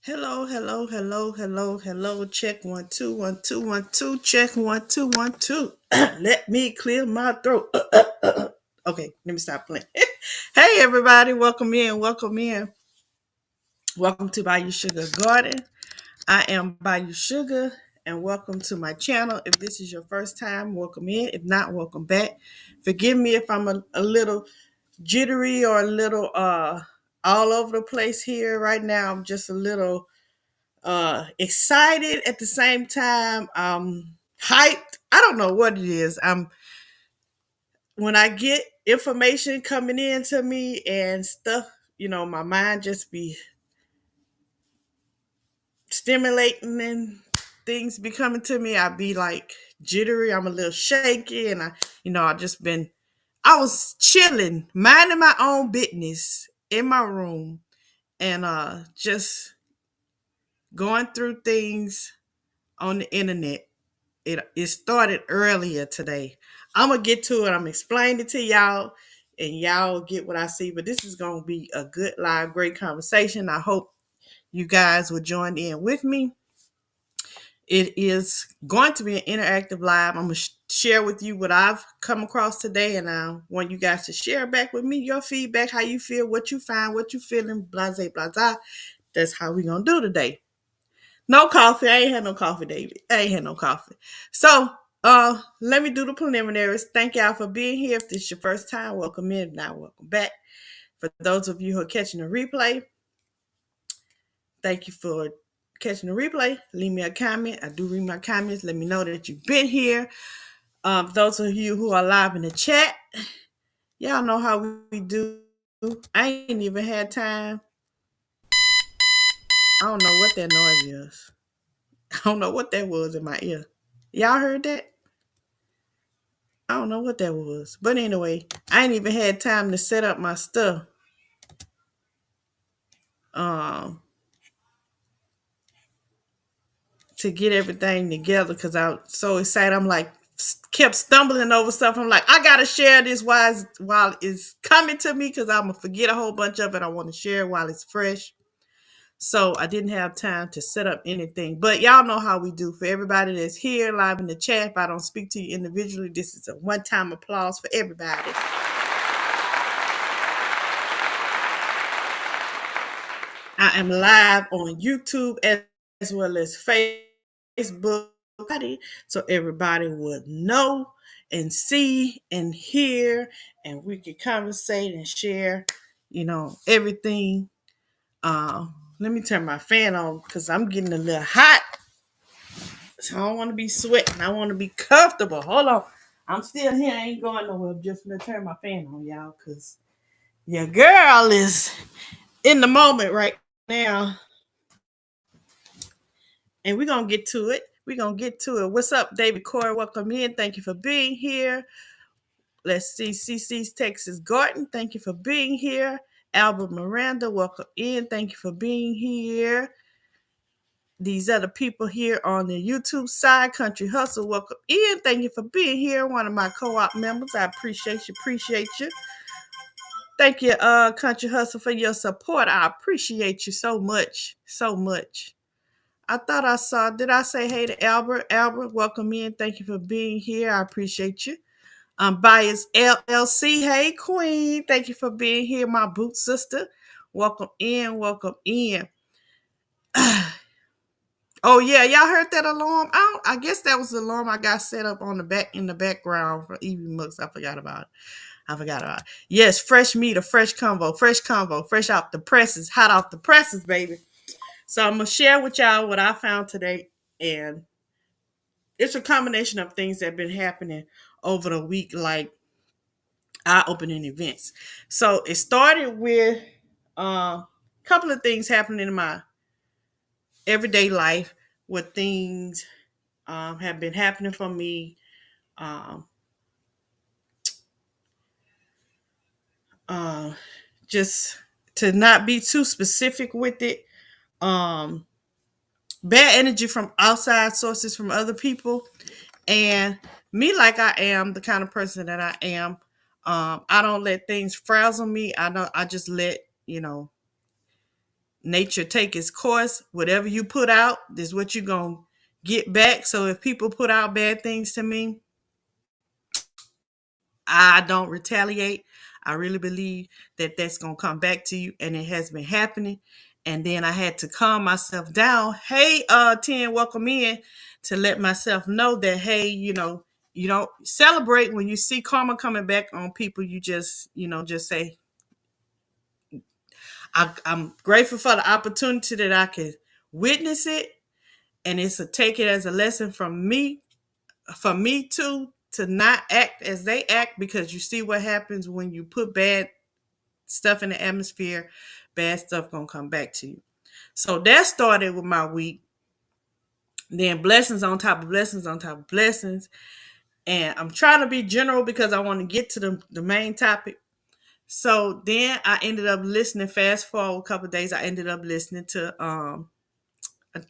Hello, hello, hello, hello, hello. Check 1 2 1 2 1 2. Check 1 2 1 2. Let me clear my throat. Okay, let me stop playing. Hey, everybody, welcome in, welcome in. Welcome to Bayou Sugar Garden. I am Bayou Sugar, and welcome to my channel. If this is your first time, welcome in. If not, welcome back. Forgive me if I'm a little jittery or a little all over the place here right now. I'm just a little excited at the same time, hyped. I don't know what it is. When I get information coming in to me and stuff, my mind just be stimulating and things be coming to me. I be like jittery. I'm a little shaky, and I was chilling, minding my own business in my room, and just going through things on the internet. It started earlier today. I'm gonna get to it. I'm explaining it to y'all, and y'all get what I see. But this is gonna be a good live, great conversation. I hope you guys will join in with me. It is going to be an interactive live. I'm gonna share with you what I've come across today, and I want you guys to share back with me your feedback, how you feel, what you find, what you feeling, blase, blase. That's how we gonna do today. No coffee. I ain't had no coffee, David. I ain't had no coffee. So, let me do the preliminaries. Thank y'all for being here. If this is your first time, welcome in. If not, welcome back. For those of you who are catching the replay, thank you for catching the replay. Leave me a comment. I do read my comments. Let me know that you've been here. Those of you who are live in the chat, y'all know how we do. I ain't even had time. I don't know what that noise is. I don't know what that was in my ear. Y'all heard that? I don't know what that was. But anyway, I ain't even had time to set up my stuff. Um, to get everything together because I'm so excited. I'm like kept stumbling over stuff. I'm like, I gotta share this while it's coming to me because I'm gonna forget a whole bunch of it. I want to share while it's fresh. So I didn't have time to set up anything. But y'all know how we do. For everybody that's here live in the chat, if I don't speak to you individually, this is a one-time applause for everybody. I am live on YouTube as well as Facebook, so everybody would know and see and hear, and we can conversate and share, everything. Let me turn my fan on because I'm getting a little hot. So I don't want to be sweating. I want to be comfortable. Hold on. I'm still here. I ain't going nowhere. I'm just going to turn my fan on, y'all, because your girl is in the moment right now. And we're going to get to it. We're going to get to it. What's up, David Corey? Welcome in. Thank you for being here. Let's see. CC's Texas Garden. Thank you for being here. Albert Miranda, welcome in. Thank you for being here. These other people here on the YouTube side, Country Hustle, welcome in. Thank you for being here. One of my co-op members. I appreciate you. Appreciate you. Thank you, Country Hustle, for your support. I appreciate you so much. So much. I thought I saw, did I say hey to Albert? Albert, welcome in. Thank you for being here. I appreciate you. Bias LLC. Hey, Queen. Thank you for being here, my boot sister. Welcome in. Welcome in. Oh yeah, y'all heard that alarm? I guess that was the alarm I got set up on the back in the background for evening books. I forgot about it. I forgot about it. Yes, fresh meat, a fresh combo, fresh out the presses, hot off the presses, baby. So I'm gonna share with y'all what I found today, and it's a combination of things that have been happening over the week, like eye-opening events. So it started with a couple of things happening in my everyday life, where things have been happening for me. Um, uh, just to not be too specific with it. Um, Bad energy from outside sources from other people, and me, like I am the kind of person that I am. I don't let things frazzle me. I just let nature take its course. Whatever you put out is what you're gonna get back. So if people put out bad things to me, I don't retaliate. I really believe that that's going to come back to you, and it has been happening. And then I had to calm myself down. Hey, 10, welcome in, to let myself know that, hey, you don't celebrate when you see karma coming back on people. You just, just say, I'm grateful for the opportunity that I could witness it. And it's a take it as a lesson from me, for me too, to not act as they act, because you see what happens when you put bad stuff in the atmosphere. Bad stuff gonna come back to you. So that started with my week. Then blessings on top of blessings on top of blessings. And I'm trying to be general because I want to get to the main topic. So then I ended up listening, fast forward a couple of days, I ended up listening to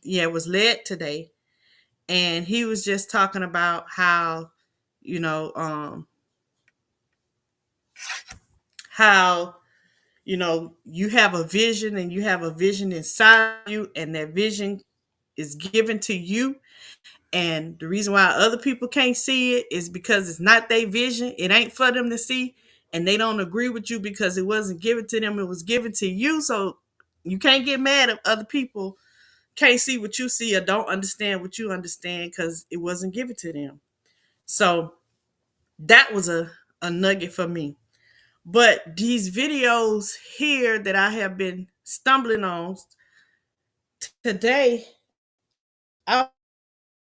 it was led today. And he was just talking about how, you know, how you have a vision, and you have a vision inside you, and that vision is given to you. And the reason why other people can't see it is because it's not their vision. It ain't for them to see, and they don't agree with you because it wasn't given to them. It was given to you. So you can't get mad if other people can't see what you see or don't understand what you understand, because it wasn't given to them. So that was a nugget for me. But these videos here that I have been stumbling on today, I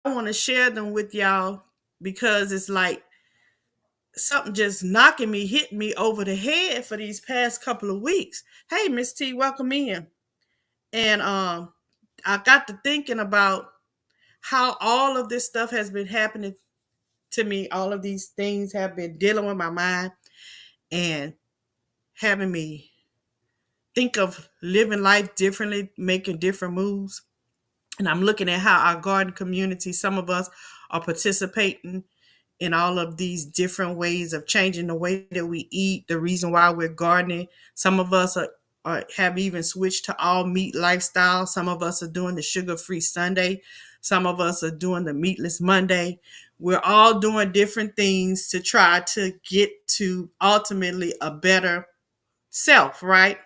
want to share them with y'all, because it's like something just knocking me, hitting me over the head for these past couple of weeks. Hey, Miss T, welcome in. And I got to thinking about how all of this stuff has been happening to me. All of these things have been dealing with my mind and having me think of living life differently, making different moves. And I'm looking at how our garden community, some of us are participating in all of these different ways of changing the way that we eat, the reason why we're gardening. Some of us have even switched to all meat lifestyle. Some of us are doing the sugar-free Sunday. Some of us are doing the meatless Monday. We're all doing different things to try to get to ultimately a better self, right?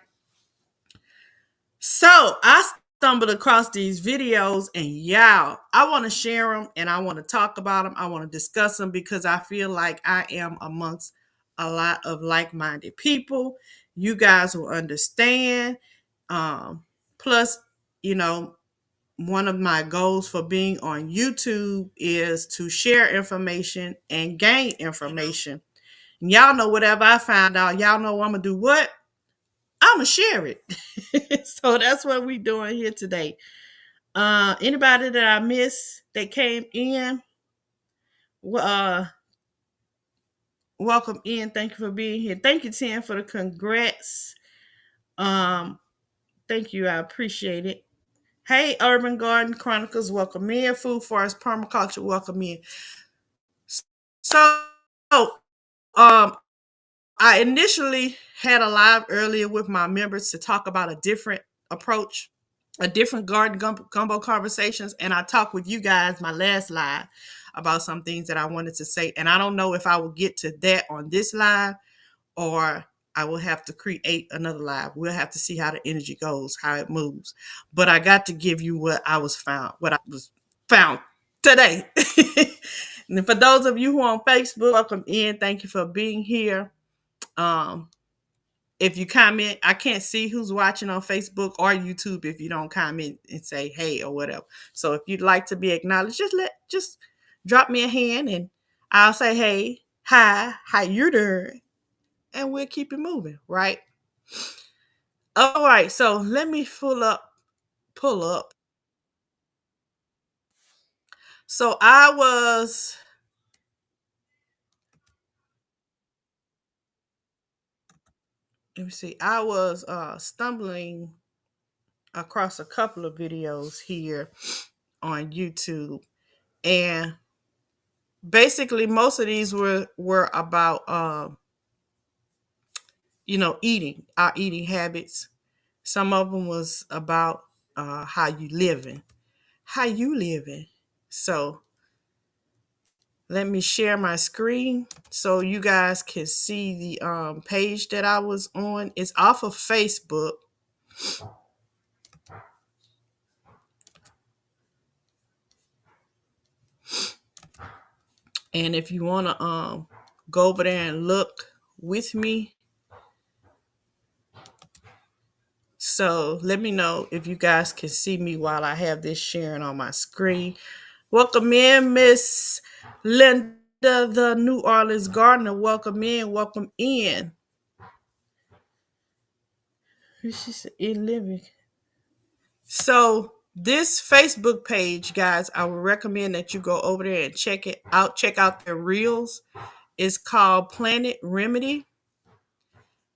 So I stumbled across these videos, and y'all, I want to share them, and I want to talk about them. I want to discuss them because I feel like I am amongst a lot of like-minded people. You guys will understand. Plus, you know, one of my goals for being on YouTube is to share information and gain information. And y'all know, whatever I find out, y'all know I'm gonna do what? I'm gonna share it. So that's what we doing here today. Anybody that I missed that came in, uh, welcome in. Thank you for being here. Thank you, Tim, for the congrats. Um, Thank you. I appreciate it. Hey, Urban Garden Chronicles, welcome in. Food Forest Permaculture, welcome in. So, um, I initially had a live earlier with my members to talk about a different approach, a different garden gumbo conversations, and I talked with you guys my last live about some things that I wanted to say, and I don't know if I will get to that on this live, or I will have to create another live. We'll have to see how the energy goes, how it moves. But I got to give you what I was found today. And for those of you who are on Facebook, welcome in. Thank you for being here. Um, if you comment, I can't see who's watching on Facebook or YouTube if you don't comment and say hey or whatever. So if you'd like to be acknowledged, just drop me a hand and I'll say hey, hi, how you doing? And we'll keep it moving, right? All right, so let me pull up. So let me see, I was stumbling across a couple of videos here on YouTube, and basically most of these were about eating, our eating habits. Some of them was about how you living. So let me share my screen so you guys can see the page that I was on. It's off of Facebook. And if you want to go over there and look with me, so let me know if you guys can see me while I have this sharing on my screen. Welcome in, Miss Linda, the New Orleans Gardener. Welcome in, welcome in. She's in living. So this Facebook page, guys, I would recommend that you go over there and check it out. Check out their reels. It's called Planet Remedy.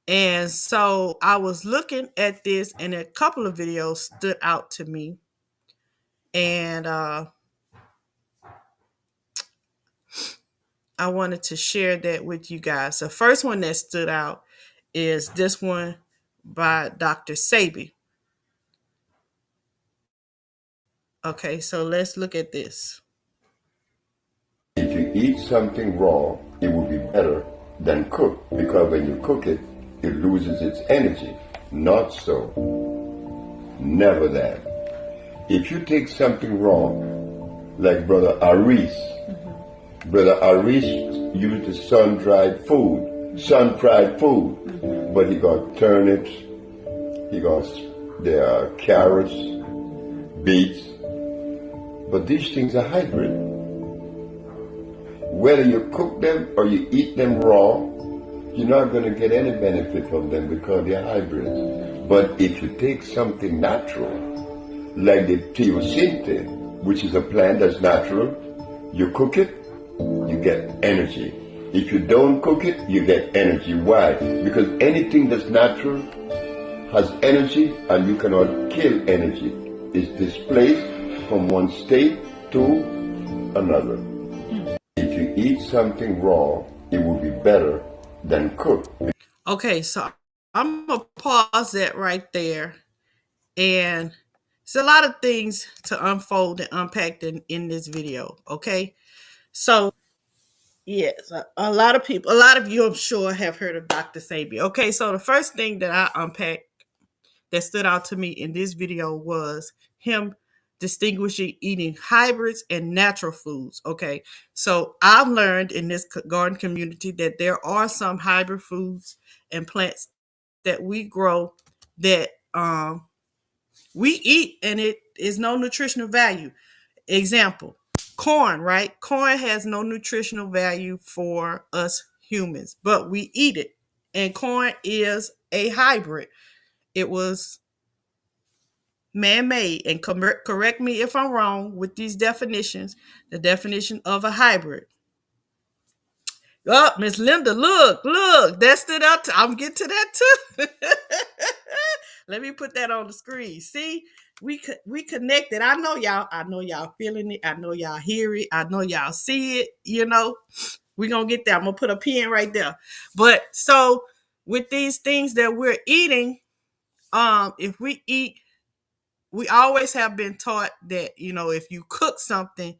And so I was looking at this, and a couple of videos stood out to me. And I wanted to share that with you guys. The first one that stood out is this one by Dr. Sabi. Okay, so let's look at this. If you eat something raw, it will be better than cooked, because when you cook it, it loses its energy. Not so. Never that. If you take something raw, like Brother Aris used the sun-fried food, but he got turnips, he got carrots, beets, but these things are hybrid. Whether you cook them or you eat them raw, you're not going to get any benefit from them because they're hybrids. But if you take something natural, like the teosinte, which is a plant that's natural, you cook it, you get energy. If you don't cook it, you get energy. Why? Because anything that's natural has energy, and you cannot kill energy. It's displaced from one state to another. If you eat something raw, it will be better than cooked. Okay, so I'm going to pause that right there. And it's a lot of things to unfold and unpack in this video, okay? So, yes, a lot of you, I'm sure, have heard of Dr. Sabi. Okay, so the first thing that I unpacked that stood out to me in this video was him distinguishing eating hybrids and natural foods. Okay, so I've learned in this garden community that there are some hybrid foods and plants that we grow that we eat, and it is no nutritional value. Example, corn, right? Corn has no nutritional value for us humans, but we eat it. And corn is a hybrid. It was man-made. And correct me if I'm wrong with these definitions. The definition of a hybrid. Oh, Miss Linda, look, that stood out. I'm getting to that too. Let me put that on the screen. See, we connected. I know y'all feeling it. I know y'all hear it. I know y'all see it. We're gonna get there. I'm gonna put a pin right there. But so with these things that we're eating, if we eat, we always have been taught that, if you cook something,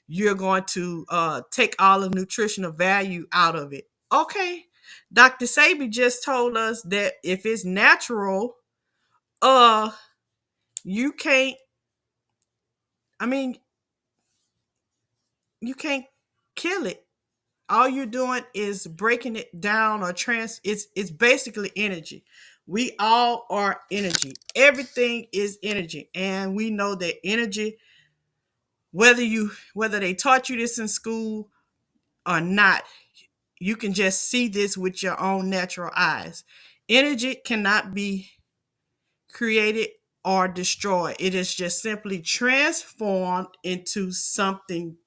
you're going to take all the nutritional value out of it. Okay. Dr. Sabi just told us that if it's natural, uh, you can't. I mean, you can't kill it. All you're doing is breaking it down or it's basically energy. We all are energy. Everything is energy, and we know that energy, whether they taught you this in school or not, you can just see this with your own natural eyes. Energy cannot be created or destroyed. It is just simply transformed into something,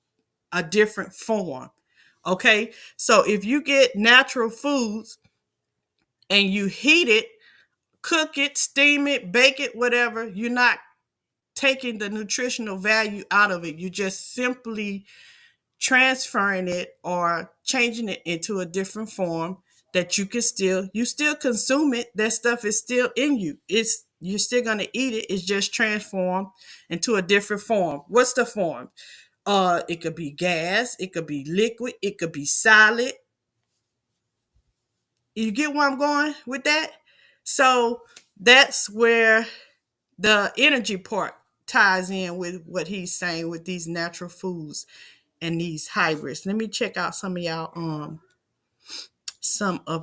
a different form. Okay? So if you get natural foods and you heat it, cook it, steam it, bake it, whatever, you're not taking the nutritional value out of it. You're just simply transferring it or changing it into a different form that you still consume it. That stuff is still in you. It's you're still gonna eat it. It's just transformed into a different form. What's the form? It could be gas, it could be liquid, it could be solid. You get where I'm going with that? So that's where the energy part ties in with what he's saying with these natural foods and these hybrids. Let me check out some of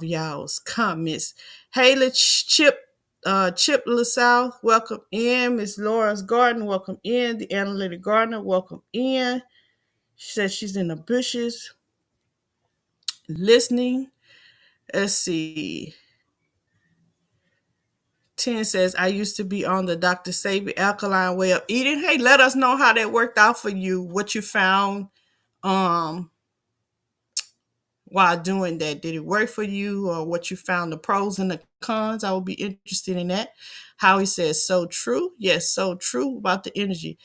y'all's comments. Haley Chip LaSalle, welcome in. Miss Laura's Garden, welcome in. The Analytic Gardener, welcome in. She says she's in the bushes listening. Let's see. 10 says, I used to be on the Dr. Sabi alkaline way of eating. Hey, let us know how that worked out for you, what you found um, while doing that. Did it work for you, or what you found, the pros and the cons? I would be interested in that. Howie says, so true. Yes, so true about the energy.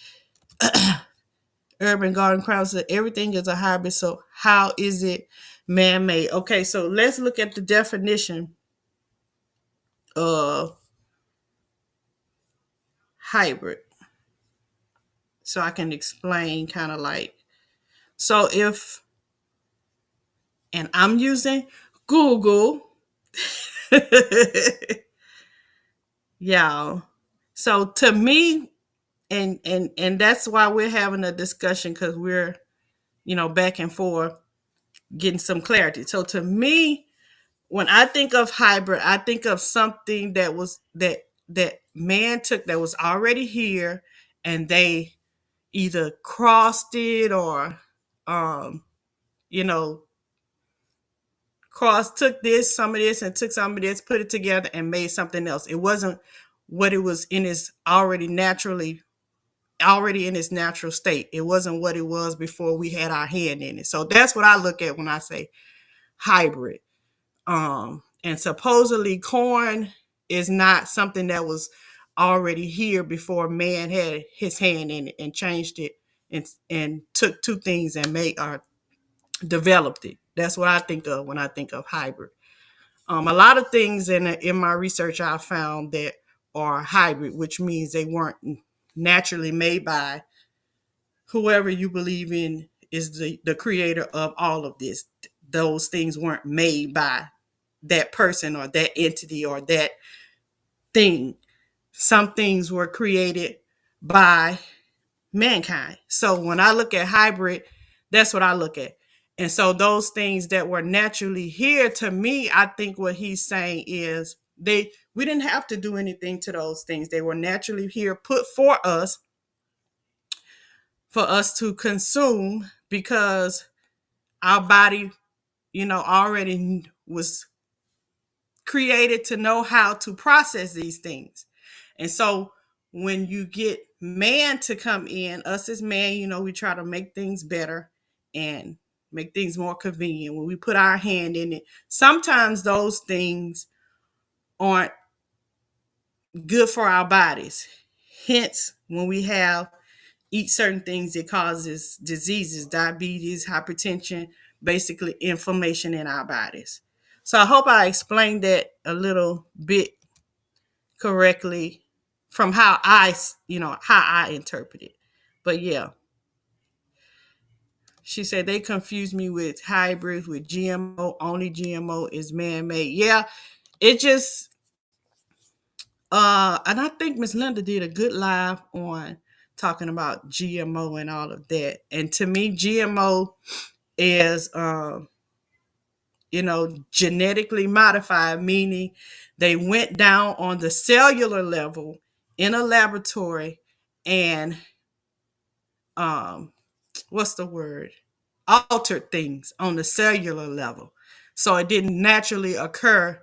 Urban Garden Crown said, everything is a hybrid, so how is it man-made? Okay, so let's look at the definition of hybrid so I can explain kind of like, so if, and I'm using Google, y'all. So to me, and that's why we're having a discussion, because we're, back and forth getting some clarity. So to me, when I think of hybrid, I think of something that man took that was already here, and they either crossed it or um you know took this, some of this, and took some of this, put it together and made something else. It wasn't what it was in its already in its natural state. It wasn't what it was before we had our hand in it. So that's what I look at when I say hybrid. And supposedly corn is not something that was already here before man had his hand in it and changed it and took two things and made or developed it. That's what I think of when I think of hybrid. A lot of things in my research I found that are hybrid, which means they weren't naturally made by whoever you believe in is the creator of all of this. Those things weren't made by that person or that entity or that thing. Some things were created by mankind. So when I look at hybrid, that's what I look at. And so those things that were naturally here, to me, I think what he's saying is we didn't have to do anything to those things. They were naturally here, put for us to consume, because our body, already was created to know how to process these things. And so when you get man to come in, us as man, we try to make things better and make things more convenient. When we put our hand in it, sometimes those things aren't good for our bodies. Hence, when we eat certain things, it causes diseases, diabetes, hypertension, basically inflammation in our bodies. So I hope I explained that a little bit correctly from how I interpret it. But yeah, She said they confused me with hybrids with GMO. Only GMO is man made. Yeah, it just and I think Miss Linda did a good live on talking about GMO and all of that. And to me, GMO is genetically modified, meaning they went down on the cellular level in a laboratory and um what's the word? Altered things on the cellular level. So it didn't naturally occur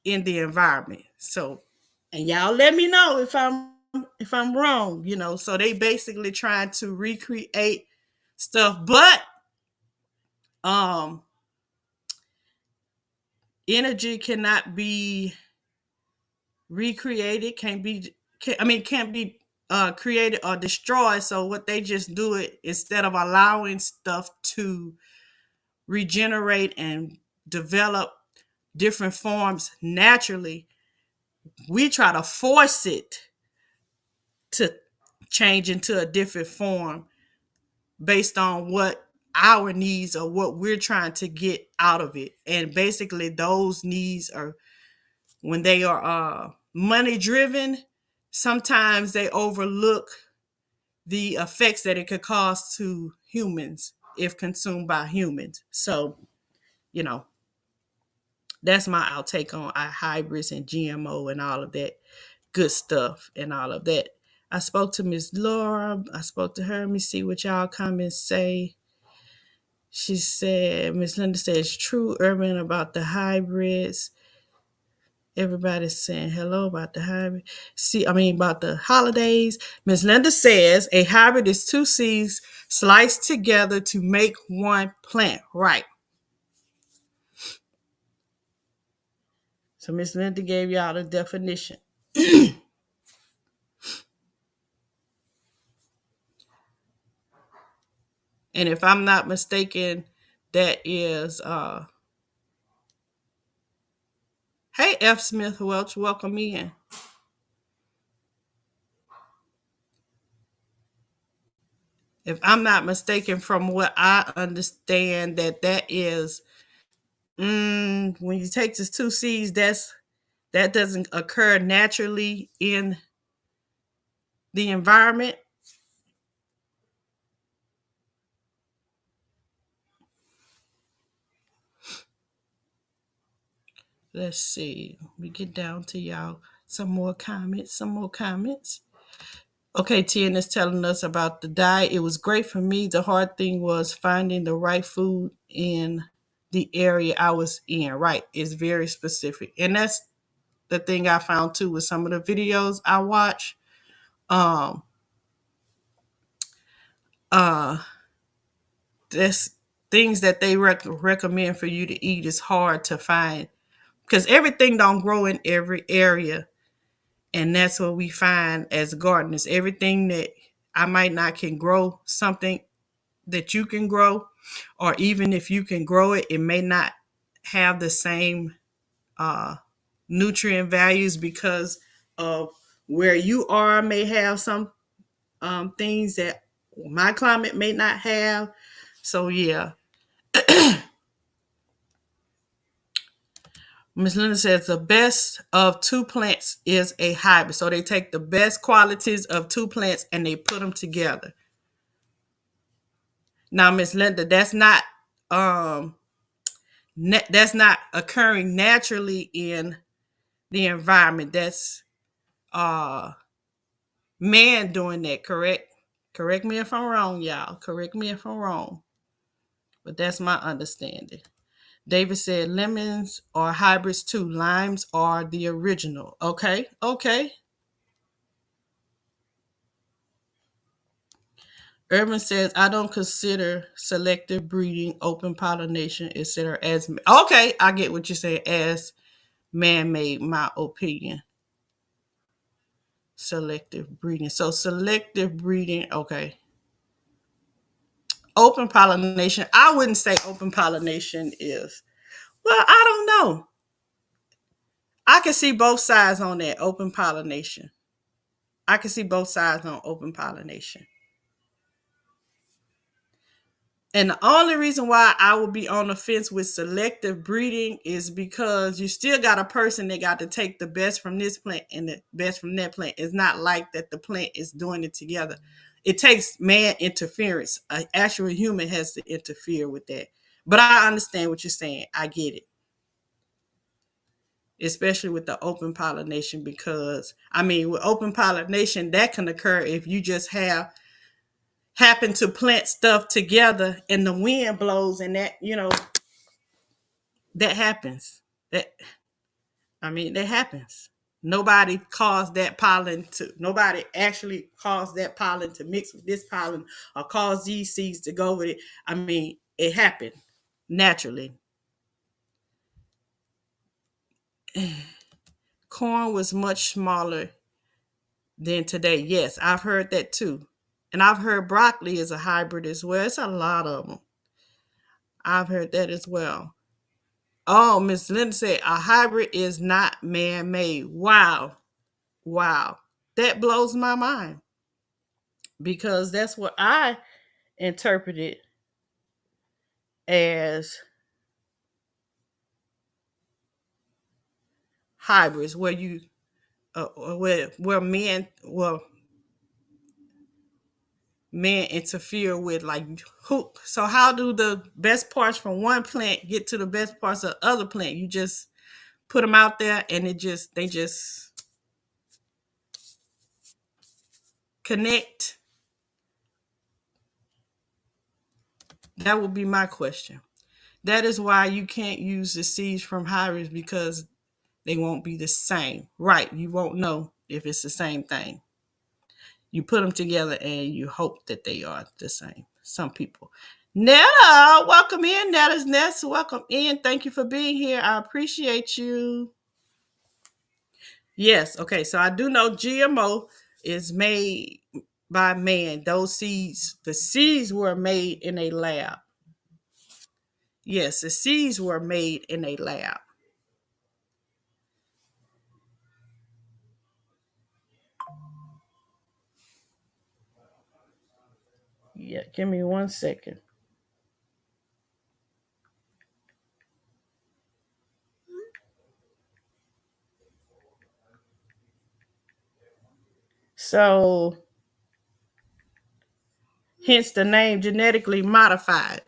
in the environment. So, and y'all let me know if I'm wrong. So they basically trying to recreate stuff, but um energy cannot be recreated, can't be created or destroyed. So what they just do it, instead of allowing stuff to regenerate and develop different forms naturally, we try to force it to change into a different form based on what our needs or what we're trying to get out of it. And basically those needs are, when they are money driven, sometimes they overlook the effects that it could cause to humans if consumed by humans. So, you know, that's my outtake on our hybrids and GMO and all of that good stuff and all of that. I spoke to Miss Laura. I spoke to her. Let me see what y'all comments say. She said, Miss Linda says, true urban about the hybrids. Everybody's saying hello about the hybrid. About the holidays. Miss Linda says a hybrid is two seeds sliced together to make one plant. Right. So Miss Linda gave y'all the definition. And if I'm not mistaken, that is hey F. Smith Welch, welcome in. If I'm not mistaken, from what I understand, that is when you take these two seeds, that doesn't occur naturally in the environment. Let's see. We get down to y'all. Some more comments. Okay, Tien is telling us about the diet. It was great for me. The hard thing was finding the right food in the area I was in. Right. It's very specific. And that's the thing I found too with some of the videos I watch. Um uh There's things that they recommend for you to eat is hard to find because everything don't grow in every area. And that's what we find as gardeners. Everything that I might not can grow, something that you can grow, or even if you can grow it, it may not have the same uh, nutrient values because of where you are, may have some things that my climate may not have. So, yeah. Ms. Linda says the best of two plants is a hybrid. So they take the best qualities of two plants and they put them together. Now, Miss Linda, um that's not occurring naturally in the environment. That's uh man doing that, correct? Correct me if I'm wrong, y'all. Correct me if I'm wrong. But that's my understanding. David said lemons are hybrids too. Limes are the original. Okay, okay. Urban says, I don't consider selective breeding, open pollination, etc. as okay. I get what you're saying as man-made. My opinion. Selective breeding. So selective breeding. Okay. Open pollination. I wouldn't say open pollination is. Well, I don't know. I can see both sides on that open pollination. I can see both sides on open pollination. And the only reason why I would be on the fence with selective breeding is because you still got a person that got to take the best from this plant and the best from that plant. It's not like that the plant is doing it together. It takes man interference. An actual human has to interfere with that. But I understand what you're saying. I get it. Especially with the open pollination, because I mean, with open pollination, that can occur if you just happen to plant stuff together and the wind blows and that, that happens. That that happens. Nobody actually caused that pollen to mix with this pollen or cause these seeds to go with it. I mean, it happened naturally. Corn was much smaller than today. Yes, I've heard that too. And I've heard broccoli is a hybrid as well. It's a lot of them. I've heard that as well. Oh, Miss Linda said a hybrid is not man made. Wow. Wow. That blows my mind because that's what I interpreted as hybrids, where you where men interfere with, like, who. So how do the best parts from one plant get to the best parts of the other plant? You just put them out there and they just connect. That would be my question. That is why you can't use the seeds from hybrids, because they won't be the same. Right. You won't know if it's the same thing. You put them together and you hope that they are the same. Some people. Netta, welcome in. Netta's Nest, welcome in. Thank you for being here. I appreciate you. Yes. Okay. So I do know GMO is made by man. The seeds were made in a lab. Yes, the seeds were made in a lab. Yeah, give me 1 second. So, hence the name genetically modified.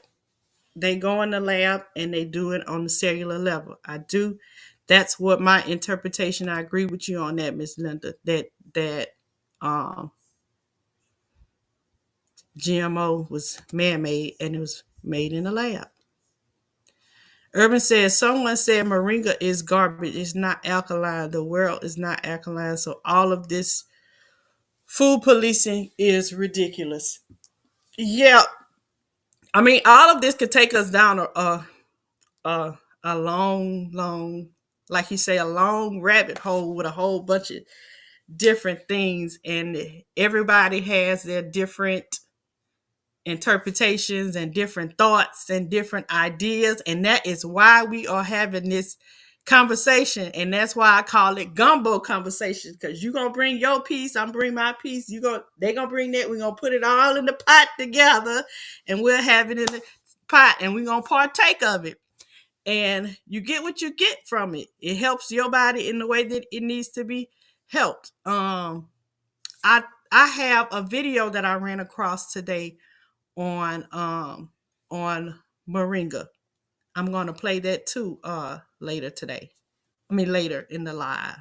They go in the lab and they do it on the cellular level. I do. That's what my interpretation. I agree with you on that, Miss Linda. That um, GMO was man made and it was made in the lab. Urban says someone said moringa is garbage. It's not alkaline. The world is not alkaline. So all of this food policing is ridiculous. Yeah, I mean, all of this could take us down a long, long, like you say, a long rabbit hole with a whole bunch of different things, and everybody has their different interpretations and different thoughts and different ideas, and that is why we are having this conversation, and that's why I call it gumbo conversations, because you're gonna bring your piece, I'm bring my piece, they gonna bring that, we're gonna put it all in the pot together, and we'll have it in the pot and we're gonna partake of it, and you get what you get from it. It helps your body in the way that it needs to be helped. I have a video that I ran across today on moringa. I'm going to play that too later today. I mean later in the live.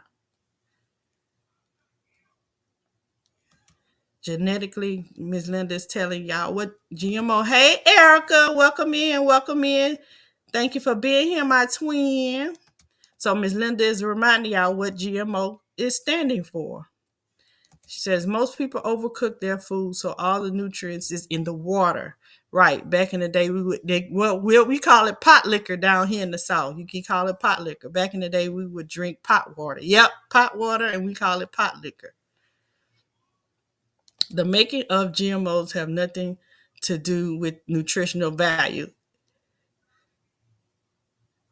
Genetically, Ms. Linda is telling y'all what GMO. Hey Erica, welcome in, welcome in. Thank you for being here, my twin. So Ms. Linda is reminding y'all what GMO is standing for. She says most people overcook their food, so all the nutrients is in the water. Right. Back in the day, we call it pot liquor down here in the South. You can call it pot liquor. Back in the day, we would drink pot water. Yep, pot water, and we call it pot liquor. The making of GMOs have nothing to do with nutritional value.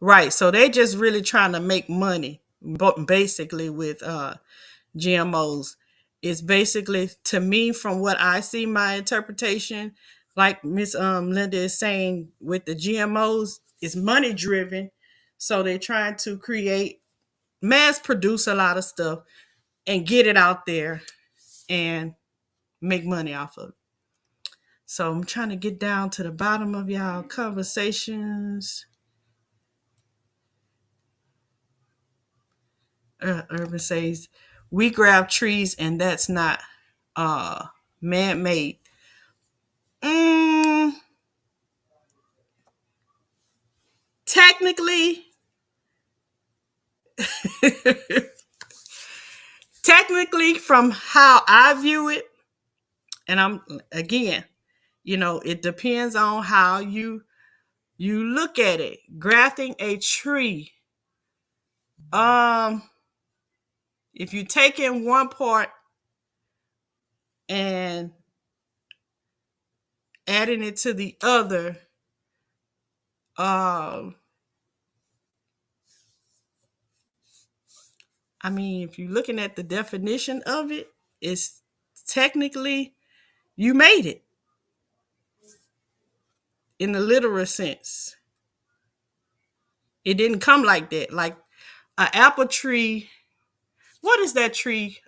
Right. So they just really trying to make money, basically, with GMOs. It's basically, to me, from what I see, my interpretation, like Miss Linda is saying with the GMOs, it's money driven. So they're trying to create, mass produce a lot of stuff and get it out there and make money off of it. So I'm trying to get down to the bottom of y'all conversations. Urban says we grab trees and that's not uh man-made. Mm, technically, technically, from how I view it, and I'm again, it depends on how you look at it. Grafting a tree, um, if you take in one part and adding it to the other, um, I mean, if you're looking at the definition of it, it's technically you made it in the literal sense. It didn't come like that. Like an apple tree. What is that tree?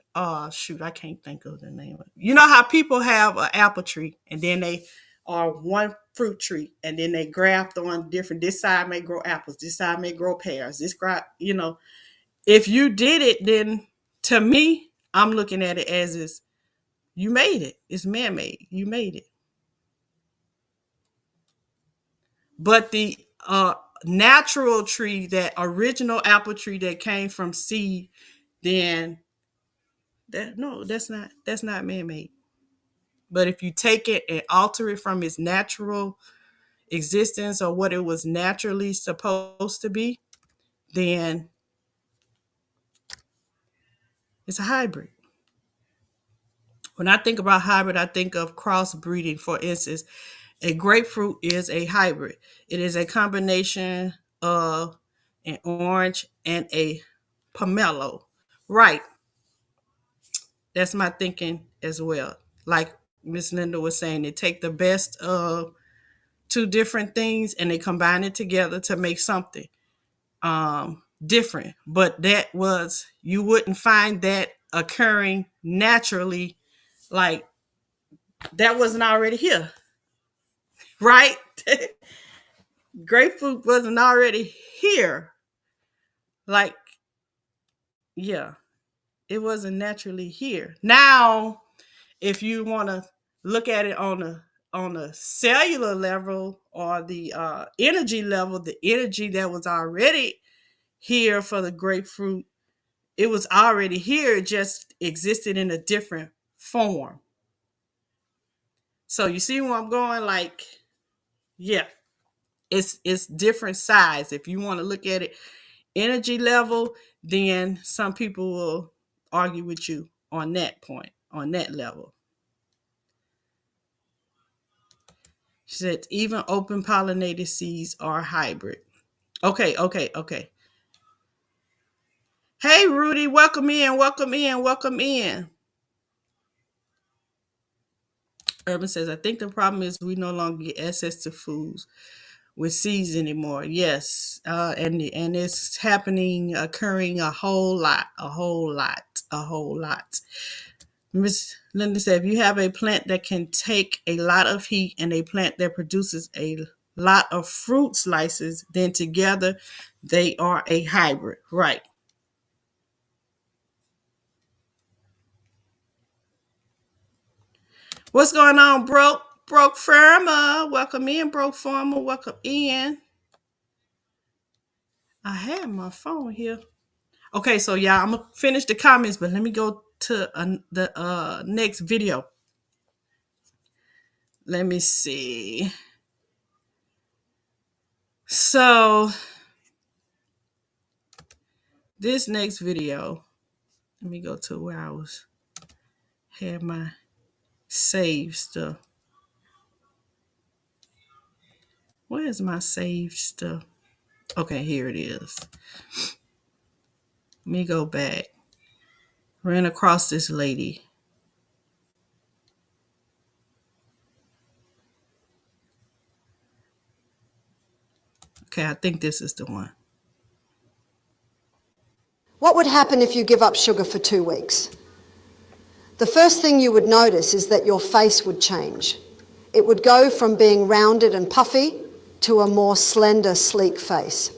Shoot, I can't think of the name of it. You know how people have an apple tree and then they are one fruit tree and then they graft on different. This side may grow apples. This side may grow pears. If you did it, then to me, I'm looking at it as is you made it. It's man made. You made it. But the natural tree, that original apple tree that came from seed, then that's not man made. But if you take it and alter it from its natural existence or what it was naturally supposed to be, then it's a hybrid. When I think about hybrid, I think of crossbreeding. For instance, a grapefruit is a hybrid. It is a combination of an orange and a pomelo. Right. That's my thinking as well. Like Miss Linda was saying, they take the best of two different things and they combine it together to make something different. But you wouldn't find that occurring naturally, like that wasn't already here, right? Grapefruit wasn't already here. Like, yeah, it wasn't naturally here. Now, if you want to look at it on a cellular level or the energy level, the energy that was already here for the grapefruit, it was already here, it just existed in a different form. So you see where I'm going? Like, yeah, it's different size. If you want to look at it energy level, then some people will argue with you on that point, on that level. She said even open pollinated seeds are hybrid. Okay. Hey Rudy, welcome in, welcome in, welcome in. Urban says, I think the problem is we no longer get access to foods with seeds anymore. Yes, and it's happening, occurring a whole lot, a whole lot, a whole lot. Miss Linda said, if you have a plant that can take a lot of heat and a plant that produces a lot of fruit slices, then together they are a hybrid. Right. What's going on, Broke Farmer? Welcome in, Broke Farmer. Welcome in. I have my phone here. Okay, so y'all, I'm gonna finish the comments, but let me go to the next video. Let me see. So this next video, let me go to where I had my saved stuff. Where's my saved stuff? Okay, here it is. Let me go back. Ran across this lady. Okay, I think this is the one. What would happen if you give up sugar for 2 weeks? The first thing you would notice is that your face would change. It would go from being rounded and puffy to a more slender, sleek face.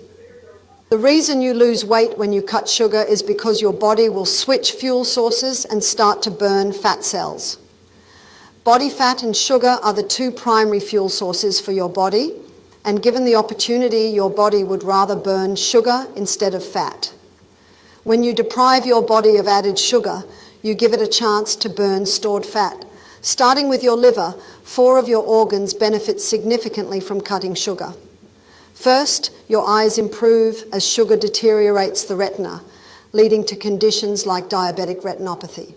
The reason you lose weight when you cut sugar is because your body will switch fuel sources and start to burn fat cells. Body fat and sugar are the two primary fuel sources for your body, and given the opportunity, your body would rather burn sugar instead of fat. When you deprive your body of added sugar, you give it a chance to burn stored fat. Starting with your liver, 4 of your organs benefit significantly from cutting sugar. First, your eyes improve as sugar deteriorates the retina, leading to conditions like diabetic retinopathy.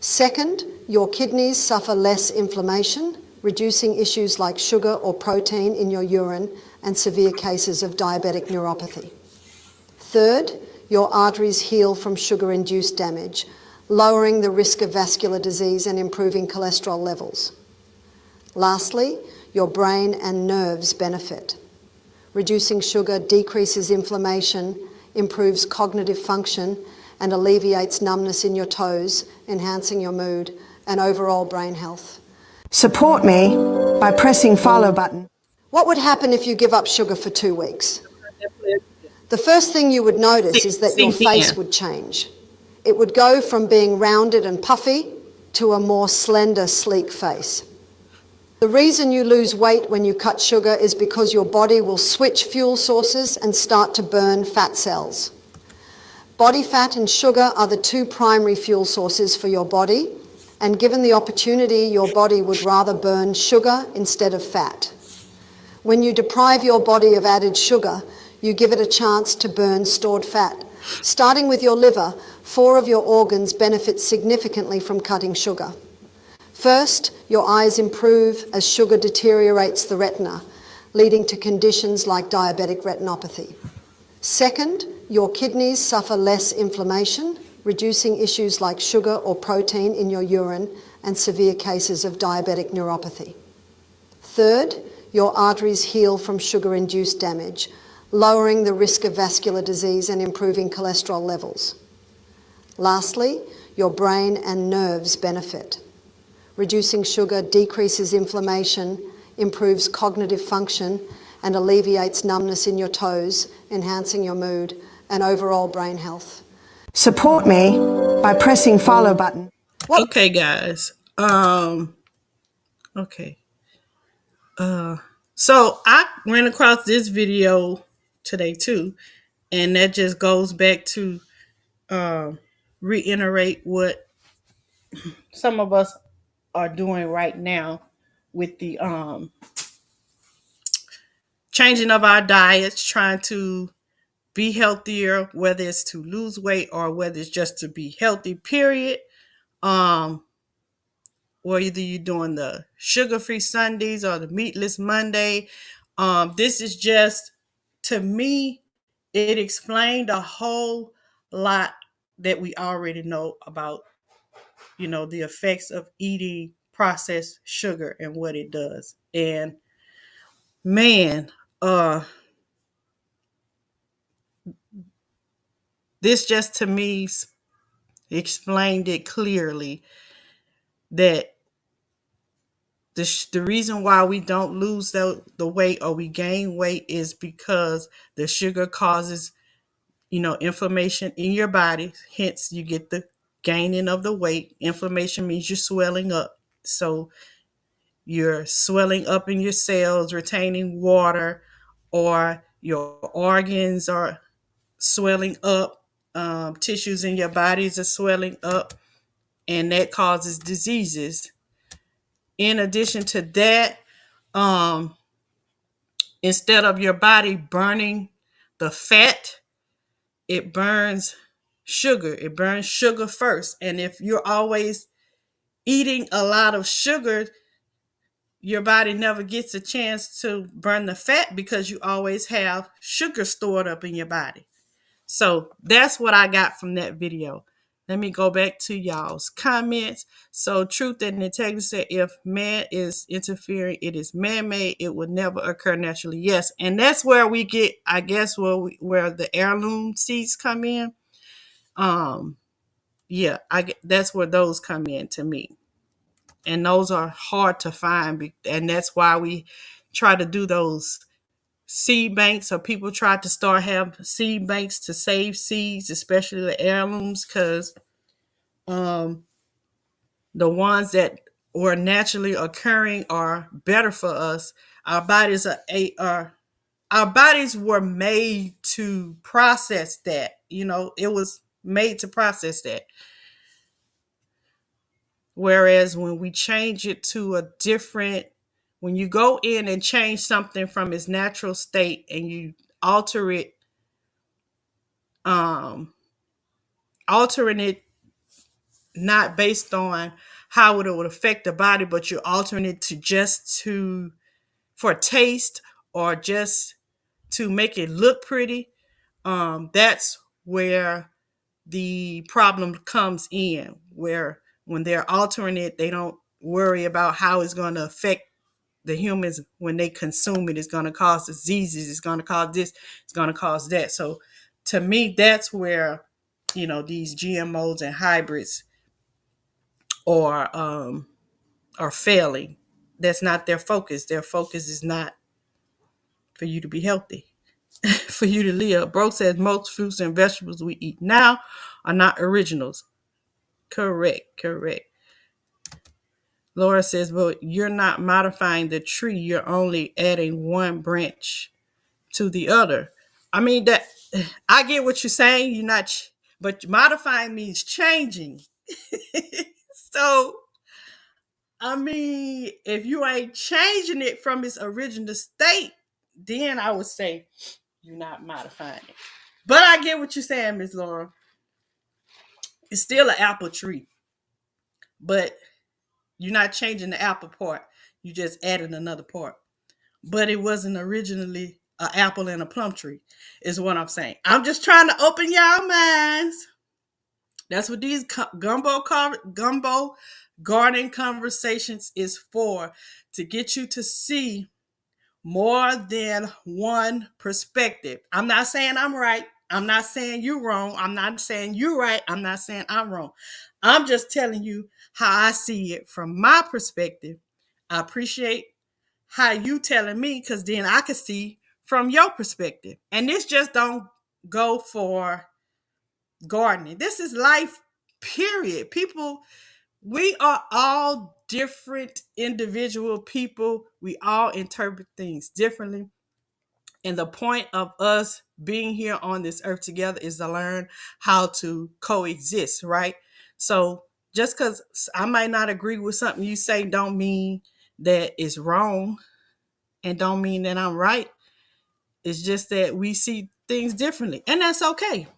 Second, your kidneys suffer less inflammation, reducing issues like sugar or protein in your urine and severe cases of diabetic neuropathy. Third, your arteries heal from sugar-induced damage, lowering the risk of vascular disease and improving cholesterol levels. Lastly, your brain and nerves benefit. Reducing sugar decreases inflammation, improves cognitive function, and alleviates numbness in your toes, enhancing your mood and overall brain health. Support me by pressing follow button. What would happen if you give up sugar for 2 weeks? The first thing you would notice is that your face would change. It would go from being rounded and puffy to a more slender, sleek face. The reason you lose weight when you cut sugar is because your body will switch fuel sources and start to burn fat cells. Body fat and sugar are the two primary fuel sources for your body, and given the opportunity, your body would rather burn sugar instead of fat. When you deprive your body of added sugar, you give it a chance to burn stored fat. Starting with your liver, 4 of your organs benefit significantly from cutting sugar. First, your eyes improve as sugar deteriorates the retina, leading to conditions like diabetic retinopathy. Second, your kidneys suffer less inflammation, reducing issues like sugar or protein in your urine and severe cases of diabetic neuropathy. Third, your arteries heal from sugar-induced damage, lowering the risk of vascular disease and improving cholesterol levels. Lastly, your brain and nerves benefit. Reducing sugar decreases inflammation, improves cognitive function, and alleviates numbness in your toes, enhancing your mood and overall brain health. Support me by pressing follow button. Okay, guys. Okay. So I ran across this video today too, and that just goes back to reiterate what some of us are doing right now with the changing of our diets, trying to be healthier, whether it's to lose weight or whether it's just to be healthy, period. Um, or either you're doing the sugar-free Sundays or the meatless Monday. This is just, to me, it explained a whole lot that we already know about, the effects of eating processed sugar and what it does. And man, this just to me explained it clearly that the reason why we don't lose the weight or we gain weight is because the sugar causes, inflammation in your body. Hence, you get the gaining of the weight. Inflammation means you're swelling up. So you're swelling up in your cells, retaining water, or your organs are swelling up. Tissues in your bodies are swelling up, and that causes diseases. In addition to that, um, instead of your body burning the fat, it burns sugar. It burns sugar first. And if you're always eating a lot of sugar, your body never gets a chance to burn the fat because you always have sugar stored up in your body. So that's what I got from that video. Let me go back to y'all's comments. So, Truth and Integrity said, if man is interfering, it is man-made. It would never occur naturally. Yes, and that's where we get, I guess, where the heirloom seeds come in. Um, yeah, that's where those come in to me, and those are hard to find, and that's why we try to do those seed banks, or people try to start have seed banks to save seeds, especially the heirlooms, because um the ones that were naturally occurring are better for us. Our bodies are our bodies were made to process that. It was made to process that. Whereas when we change it to a different, when you go in and change something from its natural state and you alter it, um, altering it not based on how it would affect the body, but you're altering it to just to for taste or just to make it look pretty. That's where the problem comes in, where when they're altering it, they don't worry about how it's going to affect the humans when they consume it. It's going to cause diseases, it's going to cause this, it's going to cause that. So to me, that's where these GMOs and hybrids are failing. That's not their focus. Their focus is not for you to be healthy, for you to live. Bro says most fruits and vegetables we eat now are not originals. Correct. Laura says, but you're not modifying the tree. You're only adding one branch to the other. I mean, that I get what you're saying. You're not, but modifying means changing. So, I mean, if you ain't changing it from its original state, then I would say you're not modifying it. But I get what you're saying, Miss Laura. It's still an apple tree, but you're not changing the apple part. You just added another part. But it wasn't originally an apple and a plum tree, is what I'm saying. I'm just trying to open y'all minds. That's what these gumbo garden conversations is for, to get you to see more than one perspective. I'm not saying I'm right. I'm not saying you're wrong. I'm not saying you're right. I'm not saying I'm wrong. I'm just telling you how I see it from my perspective. I appreciate how you telling me, because then I can see from your perspective. And this just don't go for gardening. This is life, period. People, we are all different individual people. We all interpret things differently. And the point of us being here on this earth together is to learn how to coexist, right? So just because I might not agree with something you say, don't mean that it's wrong, and don't mean that I'm right. It's just that we see things differently. And that's okay.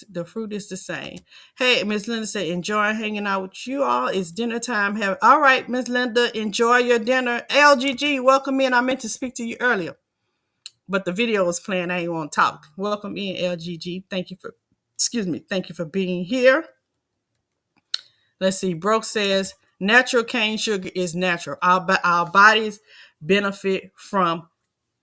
The fruit is the same. Hey, Miss Linda said, enjoy hanging out with you all. It's dinner time. All right, Miss Linda, enjoy your dinner. LGG, welcome in. I meant to speak to you earlier, but the video was playing. I ain't want to talk. Welcome in, LGG. Thank you for being here. Let's see. Broke says, natural cane sugar is natural. Our bodies benefit from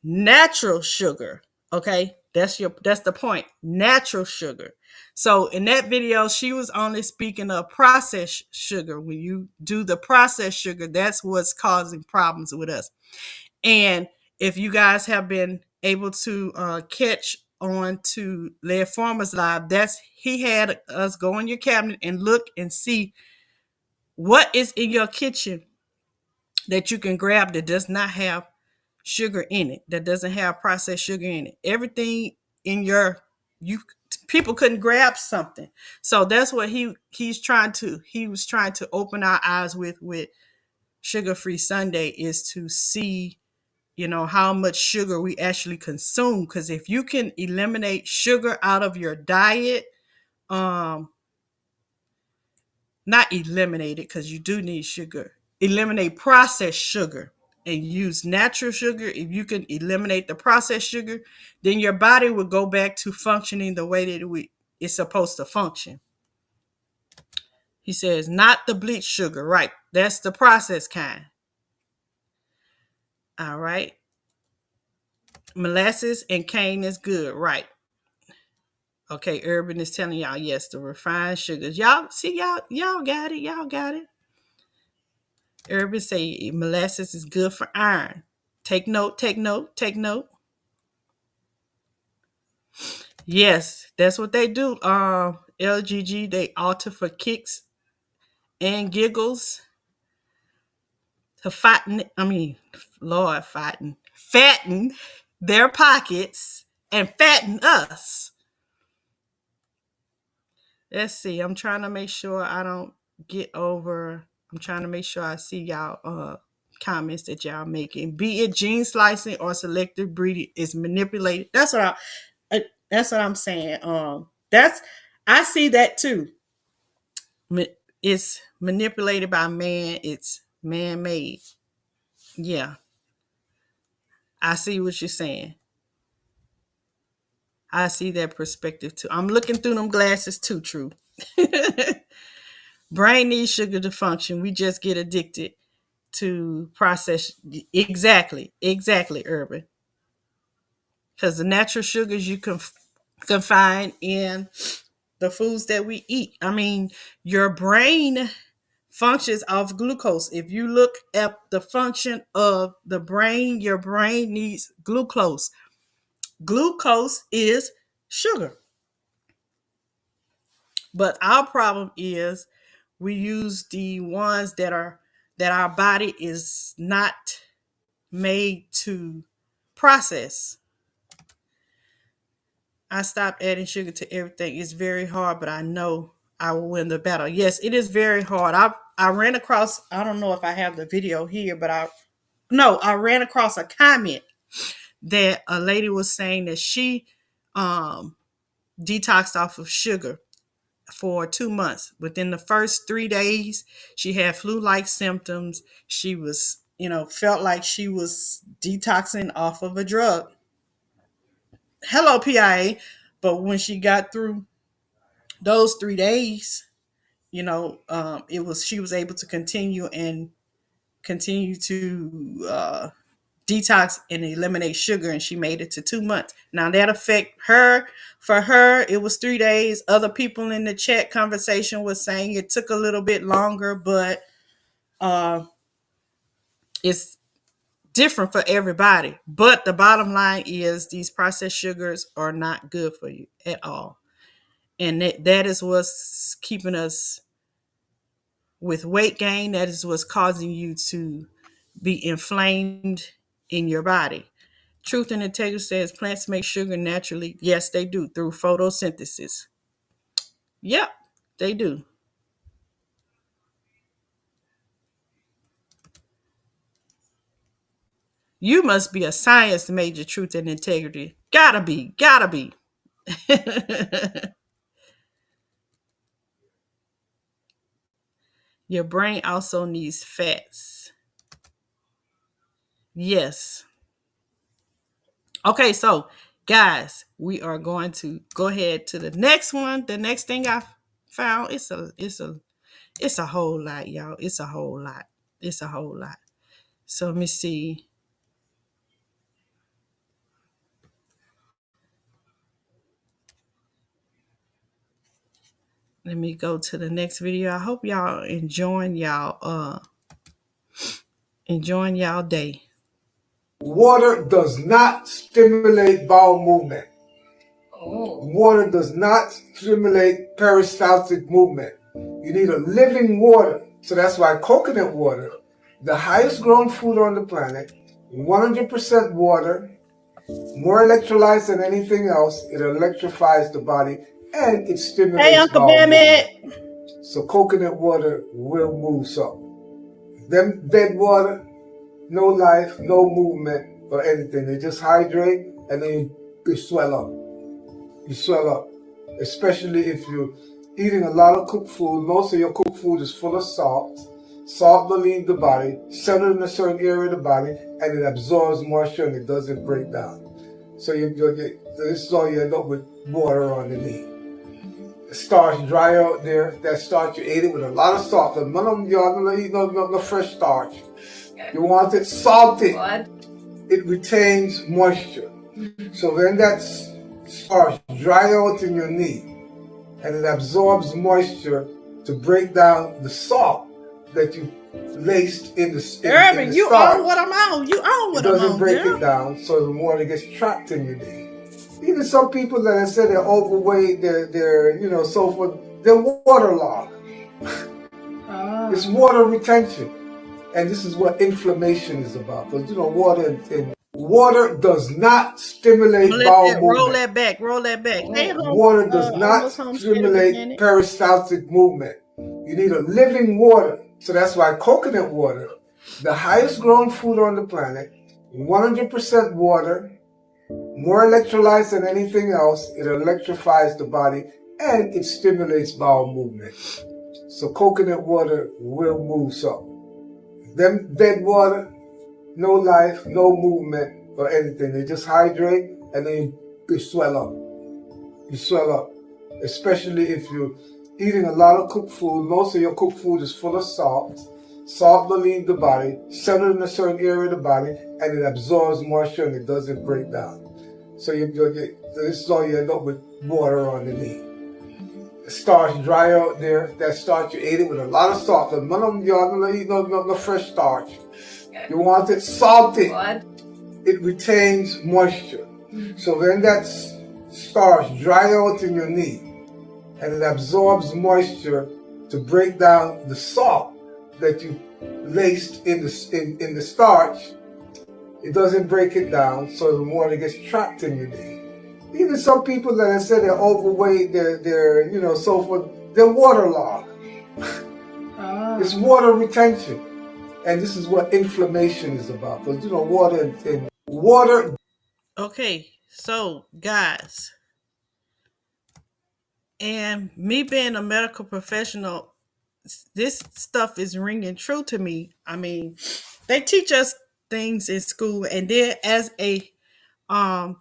natural sugar. Okay, that's the point. Natural sugar. So in that video, she was only speaking of processed sugar. When you do the processed sugar, that's what's causing problems with us. And if you guys have been able to catch on to Led Farmers Live, he had us go in your cabinet and look and see what is in your kitchen that you can grab that does not have sugar in it, that doesn't have processed sugar in it. Everything in people couldn't grab something. So that's what he was trying to open our eyes with Sugar-Free Sunday, is to see how much sugar we actually consume. Because if you can eliminate sugar out of your diet, not eliminate it, because you do need sugar, eliminate processed sugar and use natural sugar, if you can eliminate the processed sugar, then your body will go back to functioning the way that it's supposed to function. He says, not the bleached sugar, right? That's the processed kind. All right. Molasses and cane is good, right? Okay, Urban is telling y'all, yes, the refined sugars. Y'all see, y'all got it. Y'all got it. Urban say molasses is good for iron. Take note, take note, take note. Yes, that's what they do. LGG, they alter for kicks and giggles to fatten their pockets and fatten us. Let's see. I'm trying to make sure I don't get over. I'm trying to make sure I see y'all comments that y'all making. Be it gene slicing or selective breeding is manipulated. That's what I'm saying. That's I see that too. It's manipulated by man. It's man made. Yeah, I see what you're saying. I see that perspective too. I'm looking through them glasses too, True. Brain needs sugar to function. We just get addicted to process. Exactly, Urban. Because the natural sugars you can find in the foods that we eat. I mean, your brain functions off glucose. If you look at the function of the brain, your brain needs glucose. Glucose is sugar. But our problem is we use the ones that our body is not made to process. I stopped adding sugar to everything. It's very hard, but I know I will win the battle. Yes, it is very hard. I ran across, I don't know if I have the video here, but I ran across a comment that a lady was saying that she detoxed off of sugar for 2 months. Within the first 3 days, she had flu-like symptoms. She was, felt like she was detoxing off of a drug. Hello, PIA. But when she got through those 3 days, she was able to continue to detox and eliminate sugar, and she made it to 2 months. Now that affect her. For her, it was 3 days. Other people in the chat conversation was saying it took a little bit longer, but it's different for everybody. But the bottom line is these processed sugars are not good for you at all. And that is what's keeping us with weight gain. That is what's causing you to be inflamed in your body. Truth and Integrity says plants make sugar naturally. Yes, they do, through photosynthesis. Yep, they do. You must be a science major, Truth and Integrity. Gotta be. Your brain also needs fats. Yes. Okay, so guys, we are going to go ahead to the next one. The next thing I found, it's a whole lot, y'all. It's a whole lot. It's a whole lot. So let me see. Let me go to the next video. I hope y'all enjoying y'all day. Water does not stimulate bowel movement. Water does not stimulate peristaltic movement. You need a living water. So that's why coconut water, the highest grown food on the planet, 100% water, more electrolytes than anything else. It electrifies the body and it stimulates Hey, Uncle bowel Bennett. movement. So coconut water will move some. Them dead water, no life, no movement or anything. They just hydrate and then you swell up. You swell up. Especially if you're eating a lot of cooked food. Most of your cooked food is full of salt. Salt will leave the body, settle in a certain area of the body, and it absorbs moisture and it doesn't break down. So this is all you end up with water underneath. The starch dry out there. That starch you ate it with a lot of salt. None of them y'all don't eat no fresh starch. You want it salty. What? It retains moisture. So when that starch dry out in your knee and it absorbs moisture to break down the salt that you laced in the Urban, the you starch, own what I'm on. You own it what I'm doesn't on, break girl. it down, so the water gets trapped in your knee. Even some people that I said they're overweight, they're so forth, they're waterlogged. It's water retention. And this is what inflammation is about. Because water does not stimulate bowel Roll movement. that back. Roll that back. Hey, Water does not almost home straight up a stimulate minute. peristaltic movement. You need a living water. So that's why coconut water, the highest grown food on the planet, 100% water, more electrolytes than anything else. It electrifies the body and it stimulates bowel movement. So coconut water will move something. Them dead water, no life, no movement or anything. They just hydrate and then you swell up. You swell up. Especially if you're eating a lot of cooked food. Most of your cooked food is full of salt. Salt will leave the body, settle in a certain area of the body, and it absorbs moisture and it doesn't break down. So this is all you end up with water underneath. The starch dry out there. That starch you ate it with a lot of salt. None of them y'all don't eat no fresh starch. You want it salty. What? It retains moisture. So when that starch dry out in your knee and it absorbs moisture to break down the salt that you laced in the starch, it doesn't break it down, so the water gets trapped in your knee. Even some people that I said they're overweight, they're so forth, they're waterlogged. It's water retention. And this is what inflammation is about. Because water. Okay, so guys, and me being a medical professional, this stuff is ringing true to me. I mean, they teach us things in school, and then as a um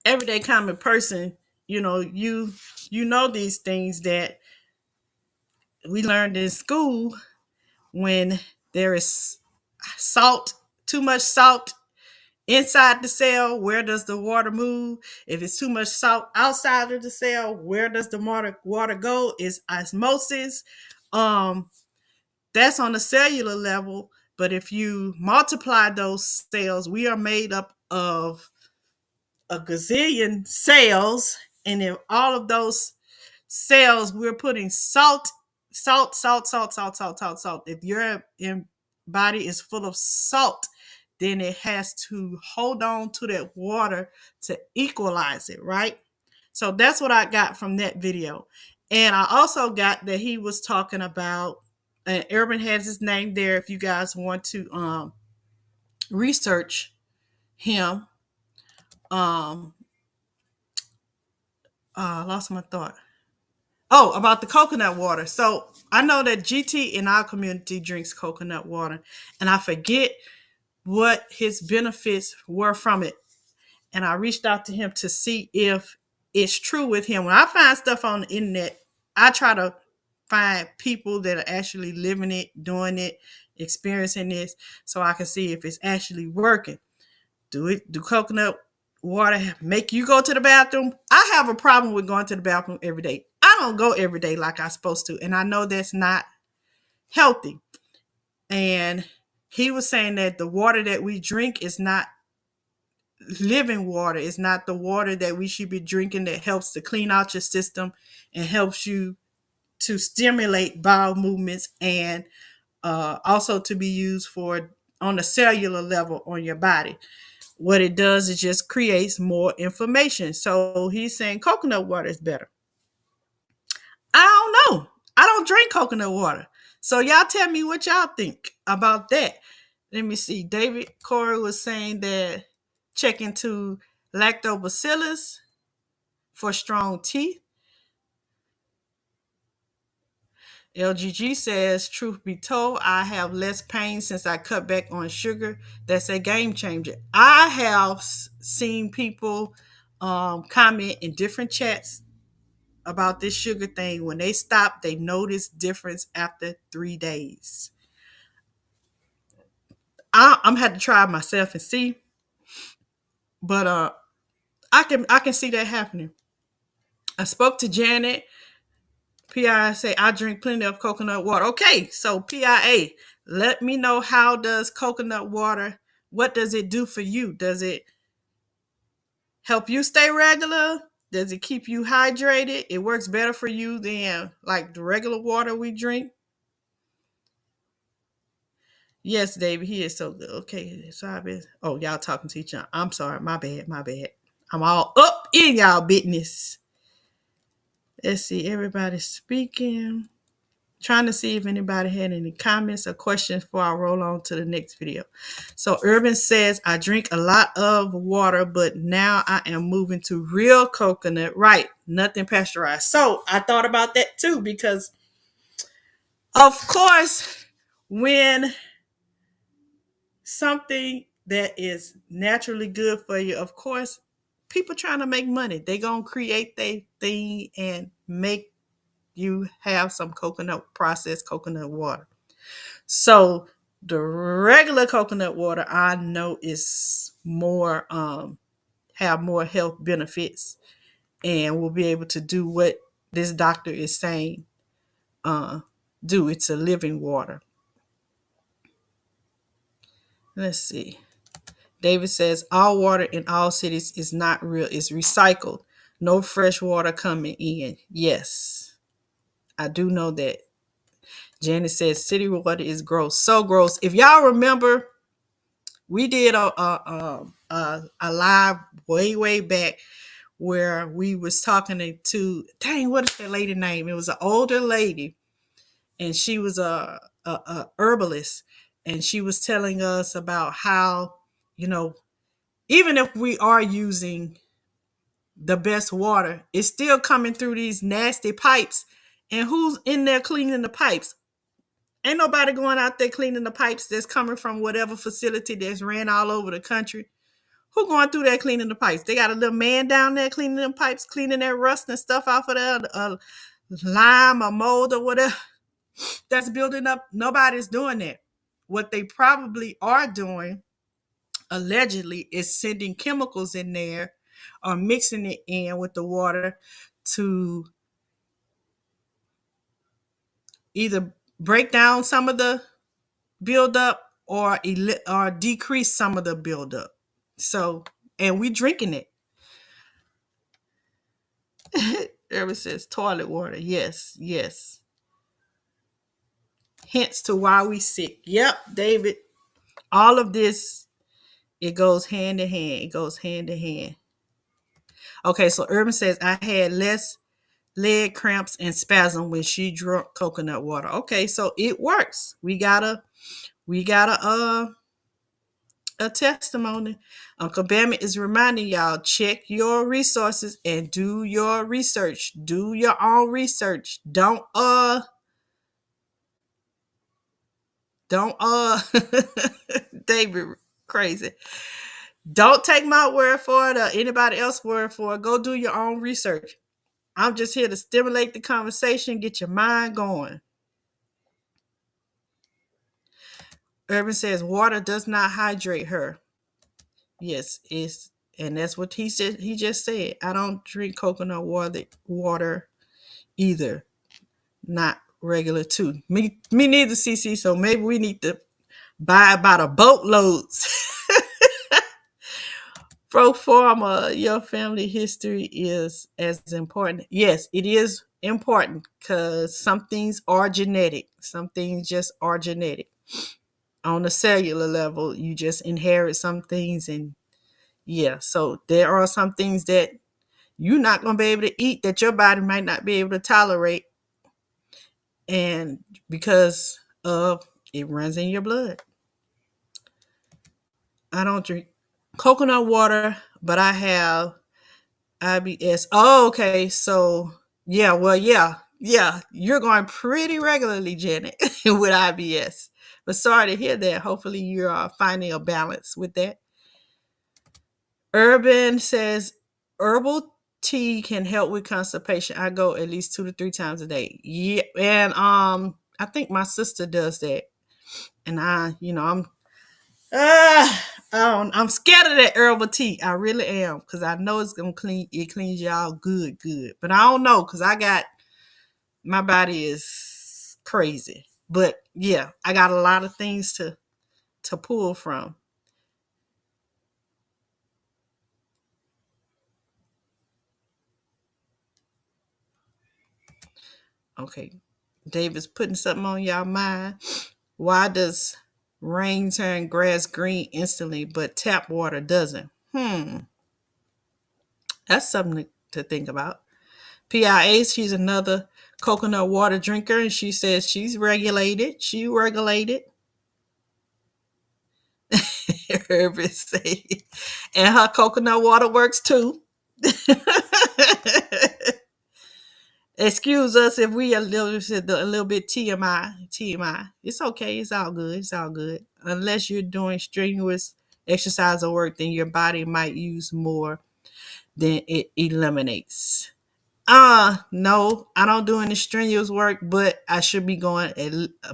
everyday common person, you know these things that we learned in school. When there is salt, too much salt inside the cell, where does the water move? If it's too much salt outside of the cell, where does the water go? It's osmosis. Um, that's on the cellular level. But if you multiply those cells, we are made up of a gazillion cells, and if all of those cells we're putting salt. If your body is full of salt, then it has to hold on to that water to equalize it, right? So that's what I got from that video. And I also got that he was talking about, and Urban has his name there if you guys want to research him. Um Lost my thought. Oh, about the coconut water. So I know that GT in our community drinks coconut water, and I forget what his benefits were from it. And I reached out to him to see if it's true with him. When I find stuff on the internet, I try to find people that are actually living it, doing it, experiencing this, so I can see if it's actually working. Do coconut water make you go to the bathroom? I have a problem with going to the bathroom every day. I don't go every day like I'm supposed to, and I know that's not healthy. And he was saying that the water that we drink is not living water. It's not the water that we should be drinking that helps to clean out your system and helps you to stimulate bowel movements, and also to be used for on a cellular level on your body. What it does is just creates more inflammation. So he's saying coconut water is better. I don't know. I don't drink coconut water. So y'all tell me what y'all think about that. Let me see. David Corey was saying that check into lactobacillus for strong teeth. LGG says, truth be told, I have less pain since I cut back on sugar. That's a game changer. I have seen people comment in different chats about this sugar thing. When they stop, they notice difference after 3 days. I'm had to try it myself and see, but I can see that happening. I spoke to Janet. PIA say I drink plenty of coconut water. Okay, so PIA, let me know, how does coconut water, what does it do for you? Does it help you stay regular? Does it keep you hydrated? It works better for you than like the regular water we drink? Yes, David, he is so good. Okay, so I've been. Oh, y'all talking to each other. I'm sorry, my bad, my bad. I'm all up in y'all business. Let's see, everybody's speaking. Trying to see if anybody had any comments or questions before I roll on to the next video. So Urban says, I drink a lot of water, but now I am moving to real coconut. Right, nothing pasteurized. So I thought about that too, because of course, when something that is naturally good for you, of course, people trying to make money, they gonna create their thing and make you have some processed coconut water. So the regular coconut water, I know, is more have more health benefits and will be able to do what this doctor is saying do. It's a living water. Let's see. David says all water in all cities is not real, it's recycled. No fresh water coming in. Yes, I do know that. Janet says city water is gross. So gross. If y'all remember, we did a live way back where we was talking to, dang, what is that lady name? It was an older lady, and she was a herbalist, and she was telling us about how, you know, even if we are using the best water, it's still coming through these nasty pipes. And who's in there cleaning the pipes? Ain't nobody going out there cleaning the pipes that's coming from whatever facility that's ran all over the country. Who going through there cleaning the pipes? They got a little man down there cleaning them pipes, cleaning that rust and stuff off of there, lime or mold or whatever that's building up. Nobody's doing that. What they probably are doing, allegedly, is sending chemicals in there or mixing it in with the water to either break down some of the buildup or decrease some of the buildup. So, and we drinking it. Ever says toilet water. Yes, yes. Hence to why we sick. Yep, David. All of this, it goes hand in hand. It goes hand in hand. Okay, so Urban says I had less leg cramps and spasm when she drank coconut water. Okay, so it works. We got a testimony. Uncle Bama is reminding y'all, check your resources and do your research. Do your own research. Don't David, crazy. Don't take my word for it or anybody else's word for it. Go do your own research. I'm just here to stimulate the conversation, get your mind going. Urban says water does not hydrate her. Yes, and that's what he said. He just said, I don't drink coconut water either. Not regular too. Me neither, CC. So maybe we need to buy about a boatloads. Pro forma, your family history is as important. Yes, it is important because some things are genetic. Some things just are genetic. On a cellular level, you just inherit some things, and yeah, so there are some things that you're not going to be able to eat that your body might not be able to tolerate, and because of it runs in your blood. I don't drink coconut water, but I have IBS. Oh, okay. So yeah, well, yeah, Yeah, you're going pretty regularly, Janet, with IBS. But sorry to hear that. Hopefully, you're finding a balance with that. Urban says herbal tea can help with constipation. I go at least 2 to 3 times a day. Yeah, and I think my sister does that. And I'm scared of that herbal tea. I really am, because I know it's gonna clean. It cleans y'all good, good. But I don't know, because my body is crazy. But yeah, I got a lot of things to pull from. Okay, David's putting something on y'all mind. Why does rain turn grass green instantly, but tap water doesn't? That's something to think about. PIA, she's another coconut water drinker, and she says she's regulated. She regulated. Herbert say, and her coconut water works too. Excuse us if we a little bit TMI. TMI. It's okay. It's all good. It's all good. Unless you're doing strenuous exercise or work, then your body might use more than it eliminates. No, I don't do any strenuous work, but I should be going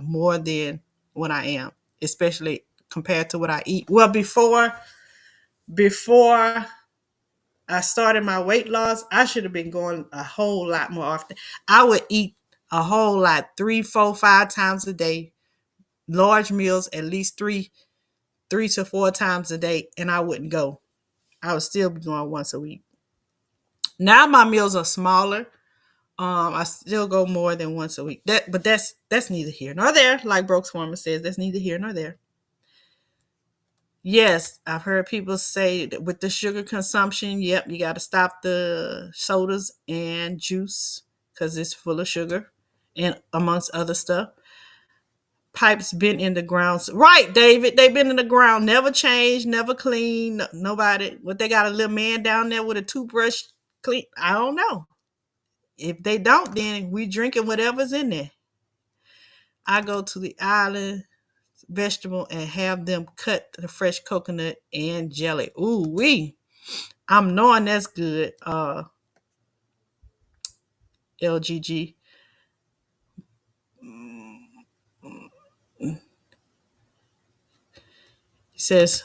more than what I am, especially compared to what I eat. Well, before I started my weight loss, I should have been going a whole lot more often. I would eat a whole lot, 3, 4, 5 times a day, large meals, at least three to 4 times a day, and I wouldn't go. I would still be going once a week. Now my meals are smaller. I still go more than once a week. But that's neither here nor there. Like Brooks Foreman says, that's neither here nor there. Yes, I've heard people say that with the sugar consumption, yep, you got to stop the sodas and juice because it's full of sugar and amongst other stuff. Pipes been in the ground. Right, David. They've been in the ground, never changed, never cleaned. Nobody. What, they got a little man down there with a toothbrush clean? I don't know. If they don't, then we drinking whatever's in there. I go to the island vegetable and have them cut the fresh coconut and jelly. Ooh wee. I'm knowing that's good. LGG says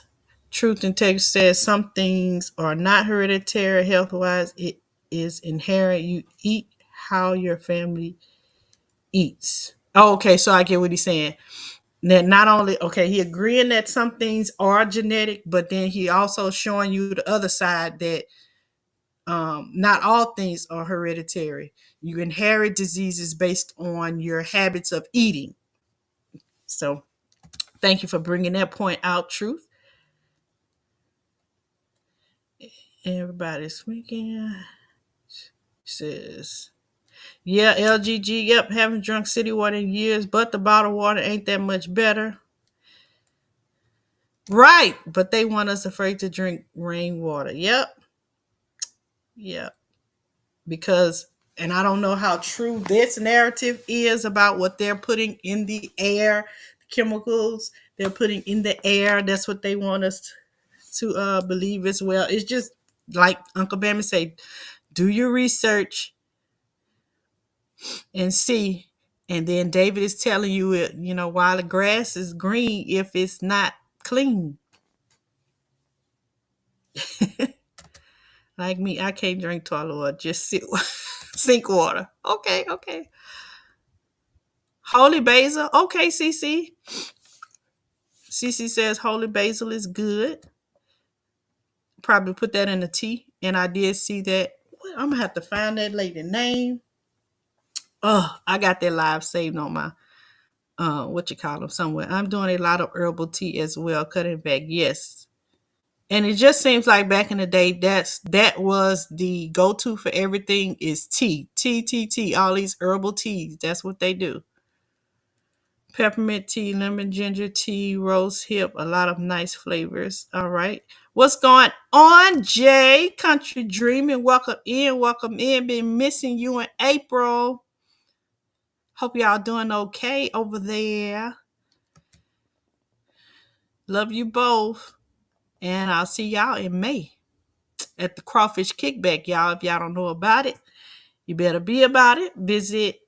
truth and text says some things are not hereditary health wise. It is inherent. You eat how your family eats. Oh, okay, so I get what he's saying. That not only, okay, he agreeing that some things are genetic, but then he also showing you the other side that not all things are hereditary. You inherit diseases based on your habits of eating. So thank you for bringing that point out, Truth. Everybody's speaking. Says, yeah, LGG, yep, haven't drunk city water in years, but the bottled water ain't that much better. Right, but they want us afraid to drink rainwater. Yep, yep. Because, and I don't know how true this narrative is about what they're putting in the air, the chemicals they're putting in the air. That's what they want us to believe as well. It's just like Uncle Bama say, do your research and see. And then David is telling you, why the grass is green if it's not clean. Like me, I can't drink toilet water, just sink water. Okay, okay. Holy basil. Okay, CC. CC says holy basil is good. Probably put that in the tea. And I did see that. I'm going to have to find that lady name. Oh, I got that live saved on my, what you call them, somewhere. I'm doing a lot of herbal tea as well, cutting back. Yes. And it just seems like back in the day, that was the go-to for everything is tea. Tea. All these herbal teas. That's what they do. Peppermint tea, lemon ginger tea, rose hip, a lot of nice flavors. All right. What's going on, Jay? Country Dreaming. Welcome in. Welcome in. Been missing you in April. Hope y'all doing okay over there. Love you both. And I'll see y'all in May at the Crawfish Kickback, y'all. If y'all don't know about it, you better be about it. Visit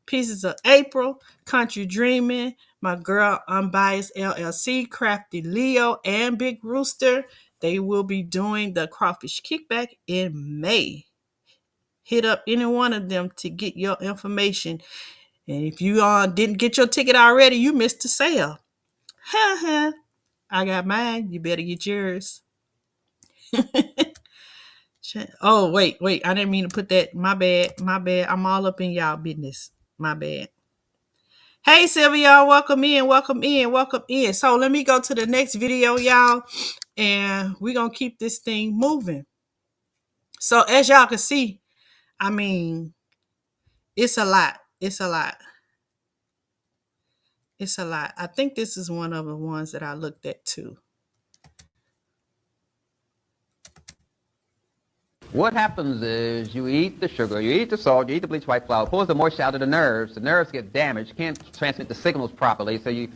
Pieces of April, Country Dreaming, my girl Unbiased LLC, Crafty Leo, and Big Rooster. They will be doing the Crawfish Kickback in May. Hit up any one of them to get your information. And if you didn't get your ticket already, you missed the sale. I got mine. You better get yours. Oh, wait. I didn't mean to put that. My bad. I'm all up in y'all business. My bad. Hey, Sylvia, welcome in. So let me go to the next video, y'all. And we're going to keep this thing moving. So as y'all can see, I mean, it's a lot. I think this is one of the ones that I looked at too. What happens is you eat the sugar, you eat the salt, you eat the bleached white flour, pulls the moisture out of the nerves. The nerves get damaged, can't transmit the signals properly, so you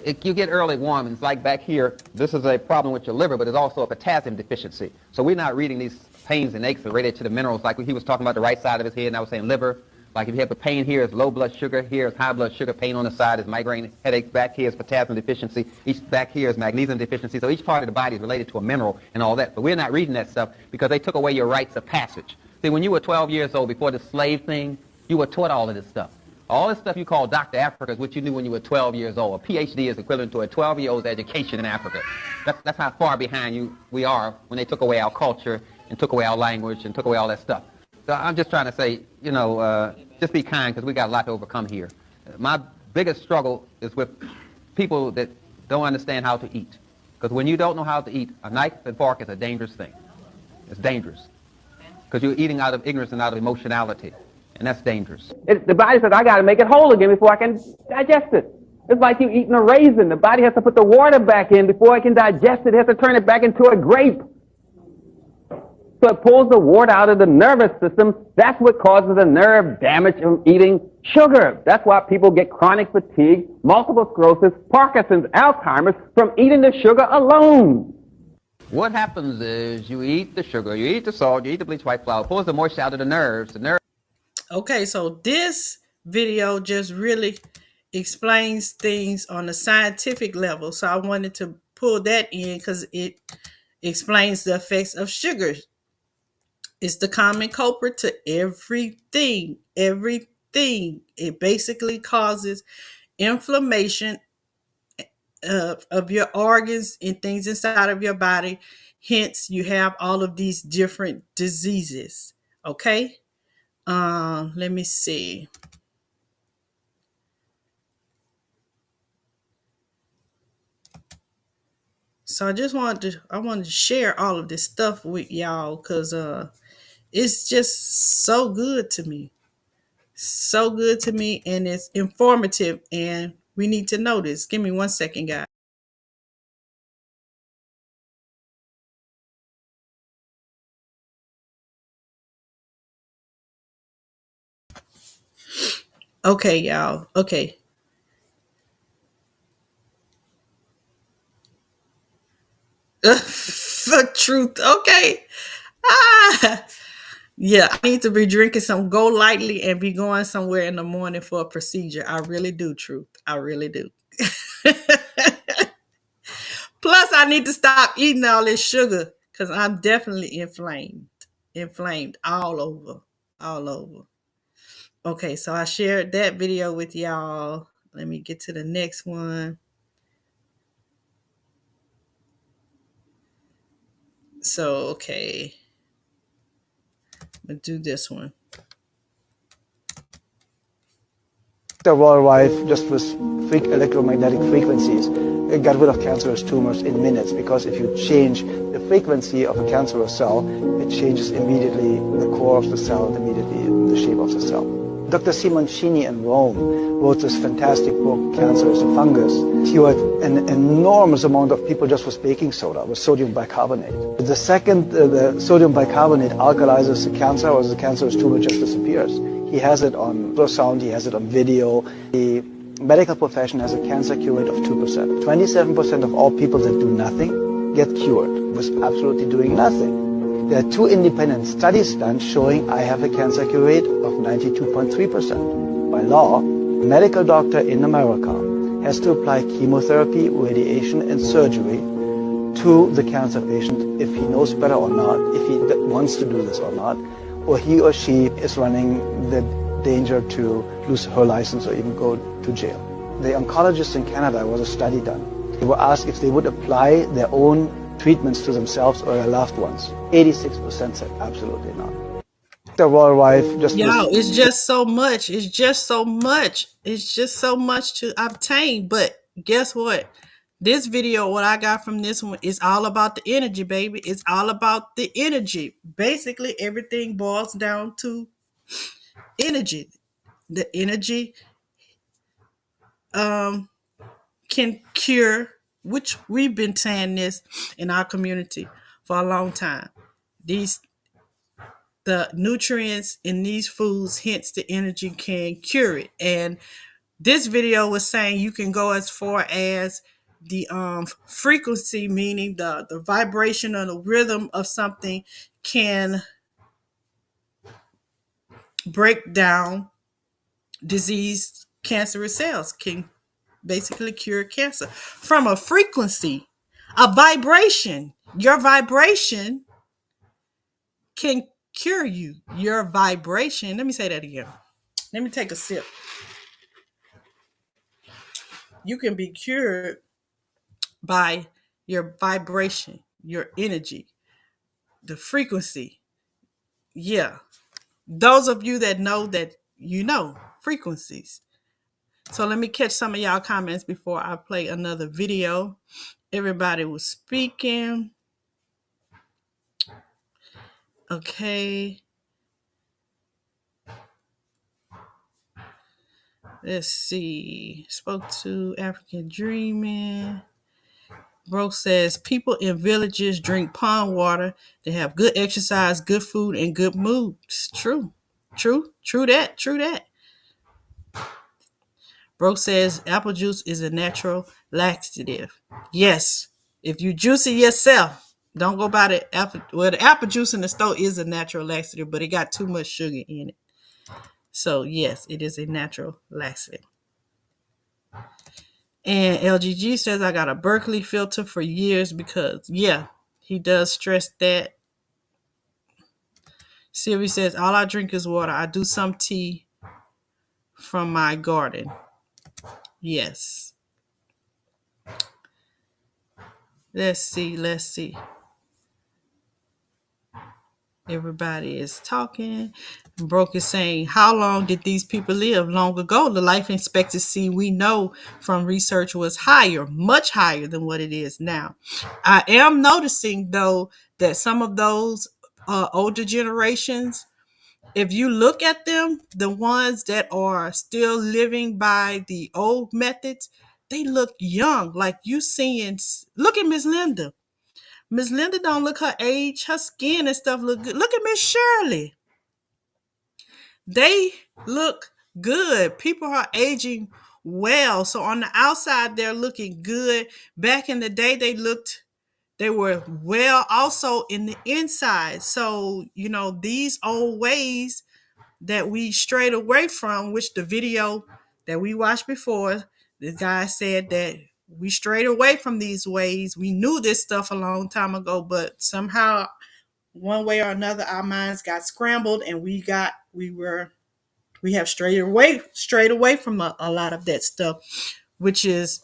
get early warnings. Like back here, this is a problem with your liver, but it's also a potassium deficiency. So we're not reading these pains and aches related to the minerals, like he was talking about the right side of his head, and I was saying liver. Like if you have a pain here, it's low blood sugar. Here is high blood sugar. Pain on the side is migraine, headache. Back here is potassium deficiency. Back here is magnesium deficiency. So each part of the body is related to a mineral and all that. But we're not reading that stuff because they took away your rites of passage. See, when you were 12 years old, before the slave thing, you were taught all of this stuff. All this stuff you call Dr. Africa is what you knew when you were 12 years old. A PhD is equivalent to a 12-year-old's education in Africa. That's how far behind we are when they took away our culture and took away our language and took away all that stuff. So I'm just trying to say, just be kind because we got a lot to overcome here. My biggest struggle is with people that don't understand how to eat. Because when you don't know how to eat, a knife and fork is a dangerous thing. It's dangerous. Because you're eating out of ignorance and out of emotionality. And that's dangerous. The body says, I got to make it whole again before I can digest it. It's like you eating a raisin. The body has to put the water back in before it can digest it. It has to turn it back into a grape. So it pulls the water out of the nervous system. That's what causes the nerve damage from eating sugar. That's why people get chronic fatigue, multiple sclerosis, Parkinson's, Alzheimer's from eating the sugar alone. What happens is you eat the sugar, you eat the salt, you eat the bleached white flour, pulls the moisture out of the nerves. Okay, so this video just really explains things on a scientific level. So I wanted to pull that in because it explains the effects of sugar. It's the common culprit to everything. It basically causes inflammation of your organs and things inside of your body. Hence, you have all of these different diseases. Okay? Let me see. So I wanted to share all of this stuff with y'all because it's just so good to me. So good to me, and it's informative, and we need to know this. Give me 1 second, guys. Okay, y'all. Okay. The truth. Okay. Yeah, I need to be drinking some Go Lightly and be going somewhere in the morning for a procedure. I really do, truth. I really do. Plus, I need to stop eating all this sugar because I'm definitely inflamed. Inflamed all over. Okay, so I shared that video with y'all. Let me get to the next one. So, okay. Let's do this one. Worldwide, just with electromagnetic frequencies, it got rid of cancerous tumors in minutes, because if you change the frequency of a cancerous cell, it changes immediately the core of the cell and immediately the shape of the cell. Dr. Simoncini in Rome wrote this fantastic book, Cancer is a Fungus. He cured an enormous amount of people just with baking soda, with sodium bicarbonate. The second the sodium bicarbonate alkalizes the cancer, or the cancerous tumor just disappears. He has it on ultrasound, he has it on video. The medical profession has a cancer cure rate of 2%. 27% of all people that do nothing get cured with absolutely doing nothing. There are 2 independent studies done showing I have a cancer cure rate of 92.3%. By law, a medical doctor in America has to apply chemotherapy, radiation, and surgery to the cancer patient if he knows better or not, if he wants to do this or not, or he or she is running the danger to lose her license or even go to jail. The oncologists in Canada, there was a study done. They were asked if they would apply their own treatments to themselves or their loved ones. 86% said absolutely not. The royal wife just Yo, was, it's just so much. It's just so much. It's just so much to obtain. But guess what? This video, what I got from this one, is all about the energy, baby. It's all about the energy. Basically, everything boils down to energy. The energy can cure, which we've been saying this in our community for a long time. The nutrients in these foods, hence the energy, can cure it. And this video was saying you can go as far as the frequency, meaning the vibration or the rhythm of something can break down diseased cancerous cells, can basically cure cancer from a frequency, a vibration. Your vibration can cure you. Your vibration, let me say that again. Let me take a sip. You can be cured by your vibration, your energy, the frequency. Yeah. Those of you that know that, you know frequencies. So let me catch some of y'all comments before I play another video. Everybody was speaking. Okay. Let's see. Spoke to African Dreaming. Bro says people in villages drink pond water. They have good exercise, good food, and good moods. True. True that. Bro says apple juice is a natural laxative. Yes. If you juice it yourself, don't go buy the apple. Well, the apple juice in the store is a natural laxative, but it got too much sugar in it. So yes, it is a natural laxative. And LGG says I got a Berkeley filter for years because, yeah, he does stress that. Sylvie says all I drink is water. I do some tea from my garden. Yes. Let's see. Everybody is talking. Broke is saying, how long did these people live? Long ago, the life expectancy we know from research was higher, much higher than what it is now. I am noticing, though, that some of those older generations, if you look at them, the ones that are still living by the old methods, they look young. Like you seeing, look at Miss Linda. Miss Linda don't look her age. Her skin and stuff look good. Look at Miss Shirley. They look good. People are aging well. So on the outside, they're looking good. Back in the day, they were well also in the inside. So, these old ways that we strayed away from, which the video that we watched before, the guy said that we strayed away from these ways. We knew this stuff a long time ago, but somehow, one way or another, our minds got scrambled and we have strayed away from a lot of that stuff, which is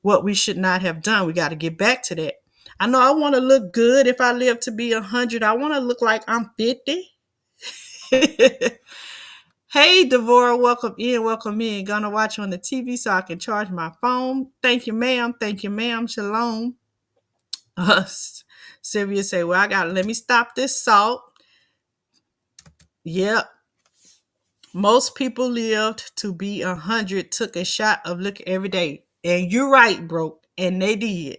what we should not have done. We got to get back to that. I know I want to look good. If I live to be 100, I want to look like I'm 50. Hey, Devora, welcome in. Gonna watch on the TV so I can charge my phone. Thank you, ma'am. Shalom. Sylvia say, well, let me stop this salt. Yep. Most people lived to be 100, took a shot of liquor every day. And you're right, bro. And they did.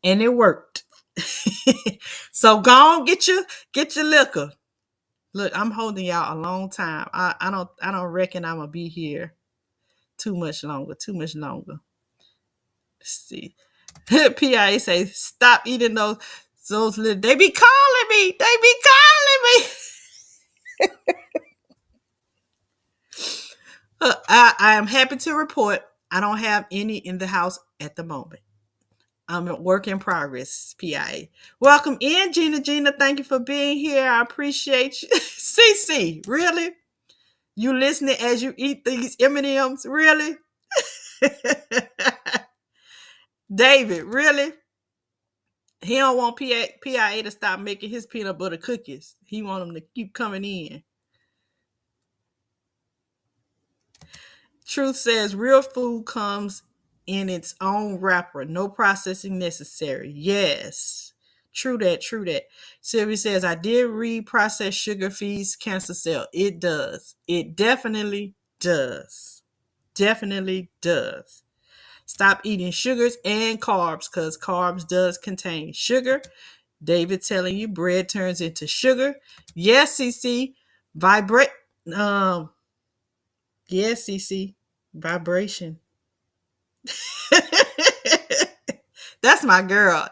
And it worked. So go on, get your liquor. Look, I'm holding y'all a long time. I don't reckon I'm gonna be here too much longer. Too much longer. Let's see. PIA say stop eating those little. They be calling me. They be calling me. I am happy to report I don't have any in the house at the moment. I'm a work in progress, PIA. Welcome in, Gina. Gina, thank you for being here. I appreciate you. CC, really? You listening as you eat these M&Ms? Really? David, really? He don't want PIA to stop making his peanut butter cookies. He want them to keep coming in. Truth says real food comes in its own wrapper. No processing necessary. Yes. True that, true that. Sylvia says, I did read processed sugar feeds cancer cell. It does. It definitely does. Definitely does. Stop eating sugars and carbs because carbs does contain sugar. David telling you bread turns into sugar. Yes, CC. Vibrate. Um, yes, CC. Vibration. That's my girl.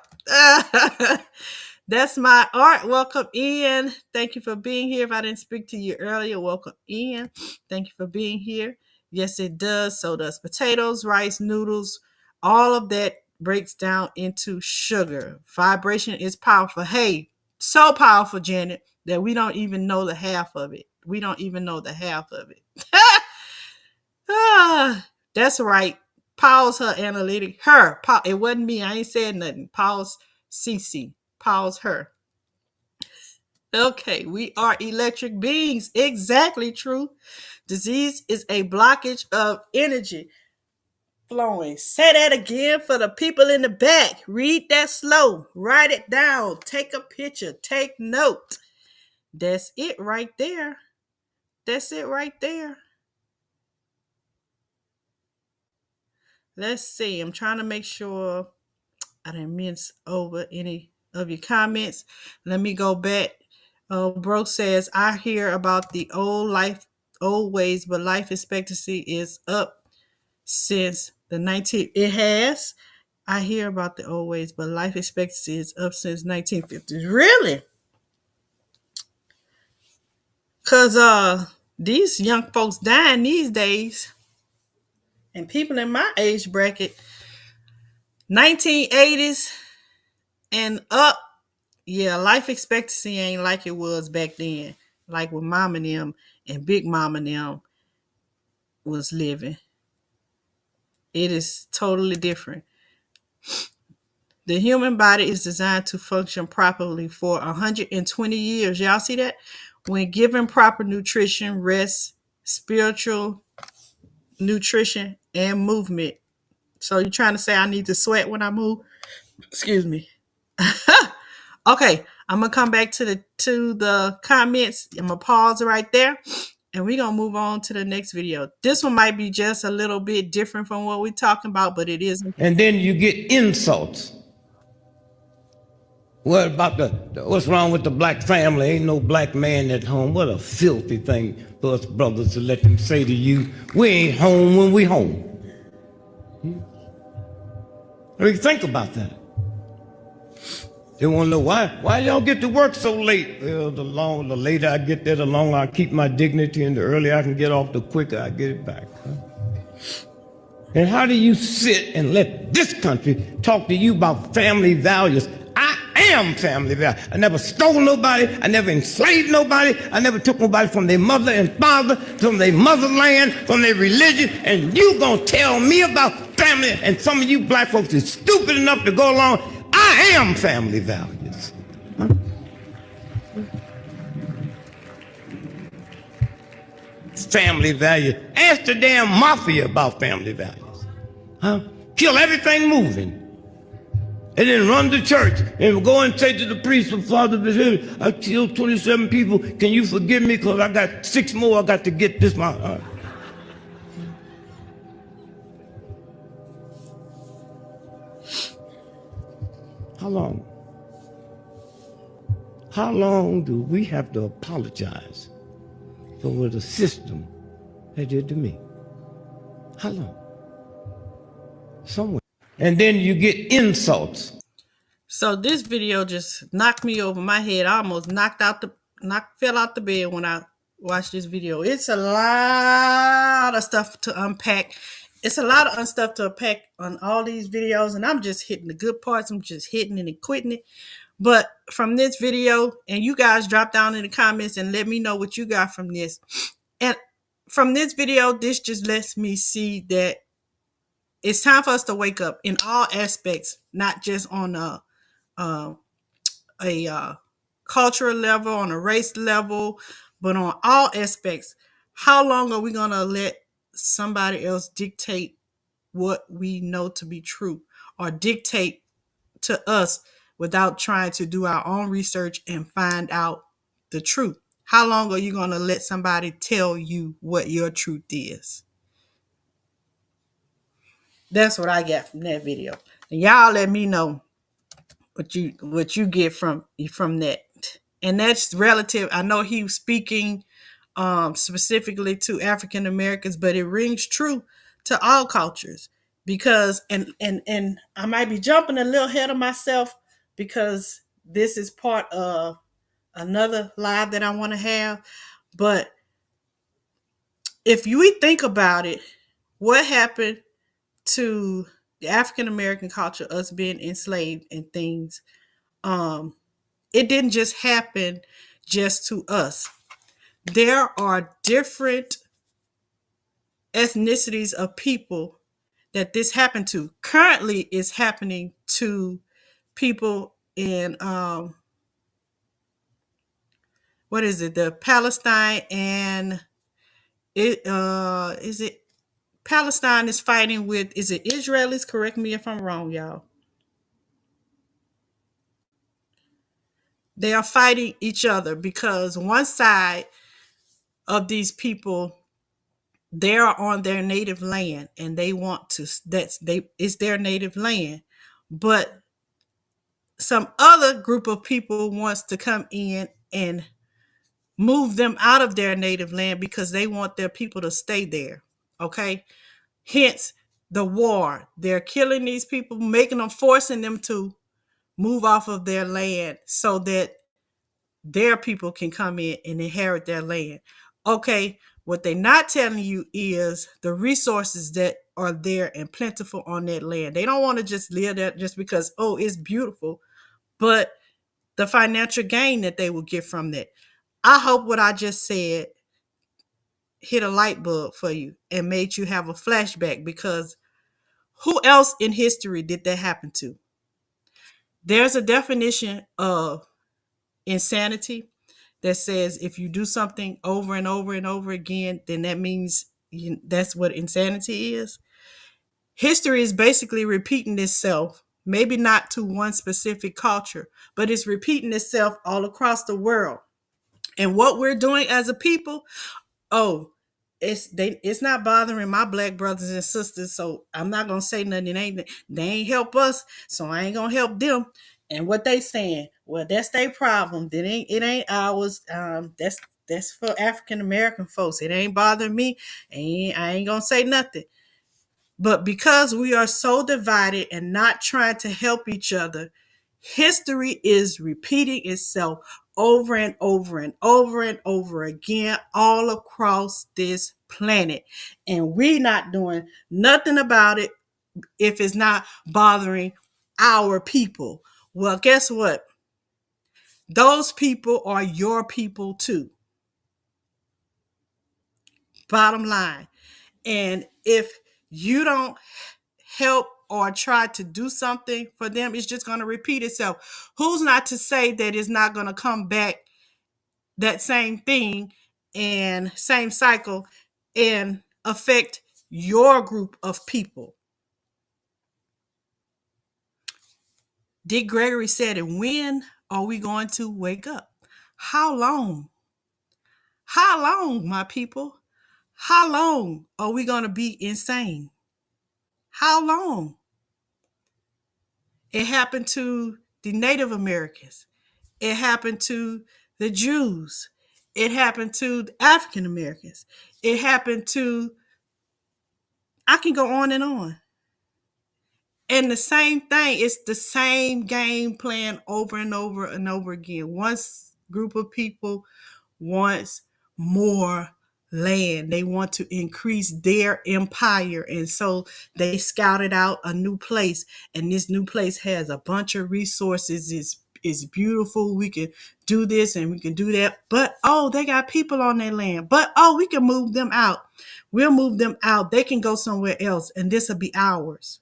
That's my art. Welcome in. Thank you for being here. If I didn't speak to you earlier, welcome in. Thank you for being here. Yes, it does. So does potatoes, rice, noodles. All of that breaks down into sugar. Vibration is powerful. Hey, so powerful, Janet, that we don't even know the half of it. We don't even know the half of it. That's right. Pause her analytic. Her. It wasn't me. I ain't said nothing. Pause CC. Pause her. Okay, we are electric beings. Exactly true. Disease is a blockage of energy flowing. Say that again for the people in the back. Read that slow. Write it down. Take a picture. Take note. That's it right there. That's it right there. Let's see. I'm trying to make sure I didn't miss over any of your comments. Let me go back. Bro says, I hear about the old ways, but life expectancy is up since the 19. It has. I hear about the old ways, but life expectancy is up since 1950s. Really? Cause these young folks dying these days, and people in my age bracket, 1980s and up. Yeah, life expectancy ain't like it was back then. Like when mom and them and big mom and them was living. It is totally different. The human body is designed to function properly for 120 years. Y'all see that? When given proper nutrition, rest, spiritual nutrition, and movement. So you're trying to say I need to sweat when I move? Excuse me. Okay, I'm gonna come back to the comments. I'm gonna pause right there, and we're gonna move on to the next video. This one might be just a little bit different from what we're talking about, but it is. And then you get insults. What about what's wrong with the black family? Ain't no black man at home. What a filthy thing for us brothers to let them say to you, we ain't home when we home. I mean, think about that. They want to know why y'all get to work so late. Well, the later I get there, the longer I keep my dignity, and the earlier I can get off, the quicker I get it back. And how do you sit and let this country talk to you about family values? I am family values. I never stole nobody. I never enslaved nobody. I never took nobody from their mother and father, from their motherland, from their religion. And you gonna tell me about family? And some of you black folks is stupid enough to go along. I am family values. Huh? Family values. Ask the damn mafia about family values. Huh? Kill everything moving. And then run the church and go and say to the priest, Father, I killed 27 people. Can you forgive me? Because I got 6 more I got to get this month. How long? How long do we have to apologize for what the system has did to me? How long? Somewhere. And then you get insults. So this video just knocked me over my head. I almost fell out the bed when I watched this video. It's a lot of stuff to unpack. It's a lot of stuff to unpack on all these videos, and I'm just hitting the good parts. I'm just hitting it and quitting it. But from this video, and you guys drop down in the comments and let me know what you got from this. And from this video, this just lets me see that it's time for us to wake up in all aspects, not just on a cultural level, on a race level, but on all aspects. How long are we going to let somebody else dictate what we know to be true, or dictate to us without trying to do our own research and find out the truth? How long are you going to let somebody tell you what your truth is? That's what I got from that video. And y'all let me know what you get from that. And that's relative. I know he was speaking specifically to African Americans, but it rings true to all cultures, because and I might be jumping a little ahead of myself, because this is part of another live that I want to have. But if you think about it, what happened to the African American culture, us being enslaved and things, it didn't just happen just to us. There are different ethnicities of people that this happened to. Currently, it's happening to people in what is it? The Palestine, and it is it Palestine is fighting with, is it Israelis? Correct me if I'm wrong, y'all. They are fighting each other because one side of these people, they are on their native land and they want to, it's their native land, but some other group of people wants to come in and move them out of their native land because they want their people to stay there. Okay, hence the war. They're killing these people, making them, forcing them to move off of their land so that their people can come in and inherit their land. Okay, what they're not telling you is the resources that are there and plentiful on that land. They don't want to just live there just because, oh, it's beautiful, but the financial gain that they will get from that. I hope what I just said hit a light bulb for you and made you have a flashback, because who else in history did that happen to? There's a definition of insanity that says if you do something over and over and over again, then that means that's what insanity is. History is basically repeating itself, maybe not to one specific culture, but it's repeating itself all across the world. And what we're doing as a people, oh, it's not bothering my black brothers and sisters, so I'm not gonna say nothing. They ain't help us, so I ain't gonna help them. And what they saying, well, that's their problem. It ain't ours. That's for African American folks. It ain't bothering me. I ain't gonna say nothing. But because we are so divided and not trying to help each other, history is repeating itself over and over and over and over again all across this planet. And we're not doing nothing about it if it's not bothering our people. Well, guess what? Those people are your people too. Bottom line. And if you don't help or try to do something for them, it's just going to repeat itself. Who's not to say that it's not going to come back, that same thing and same cycle, and affect your group of people? Dick Gregory said it. When are we going to wake up? How long? How long, my people? How long are we going to be insane? How long? It happened to the Native Americans. It happened to the Jews. It happened to the African Americans. It happened to, I can go on and on. And the same thing, it's the same game plan over and over and over again. One group of people wants more land. They want to increase their empire. And so they scouted out a new place. And this new place has a bunch of resources. It's beautiful. We can do this and we can do that. But oh, they got people on their land. But oh, we can move them out. We'll move them out. They can go somewhere else. And this will be ours.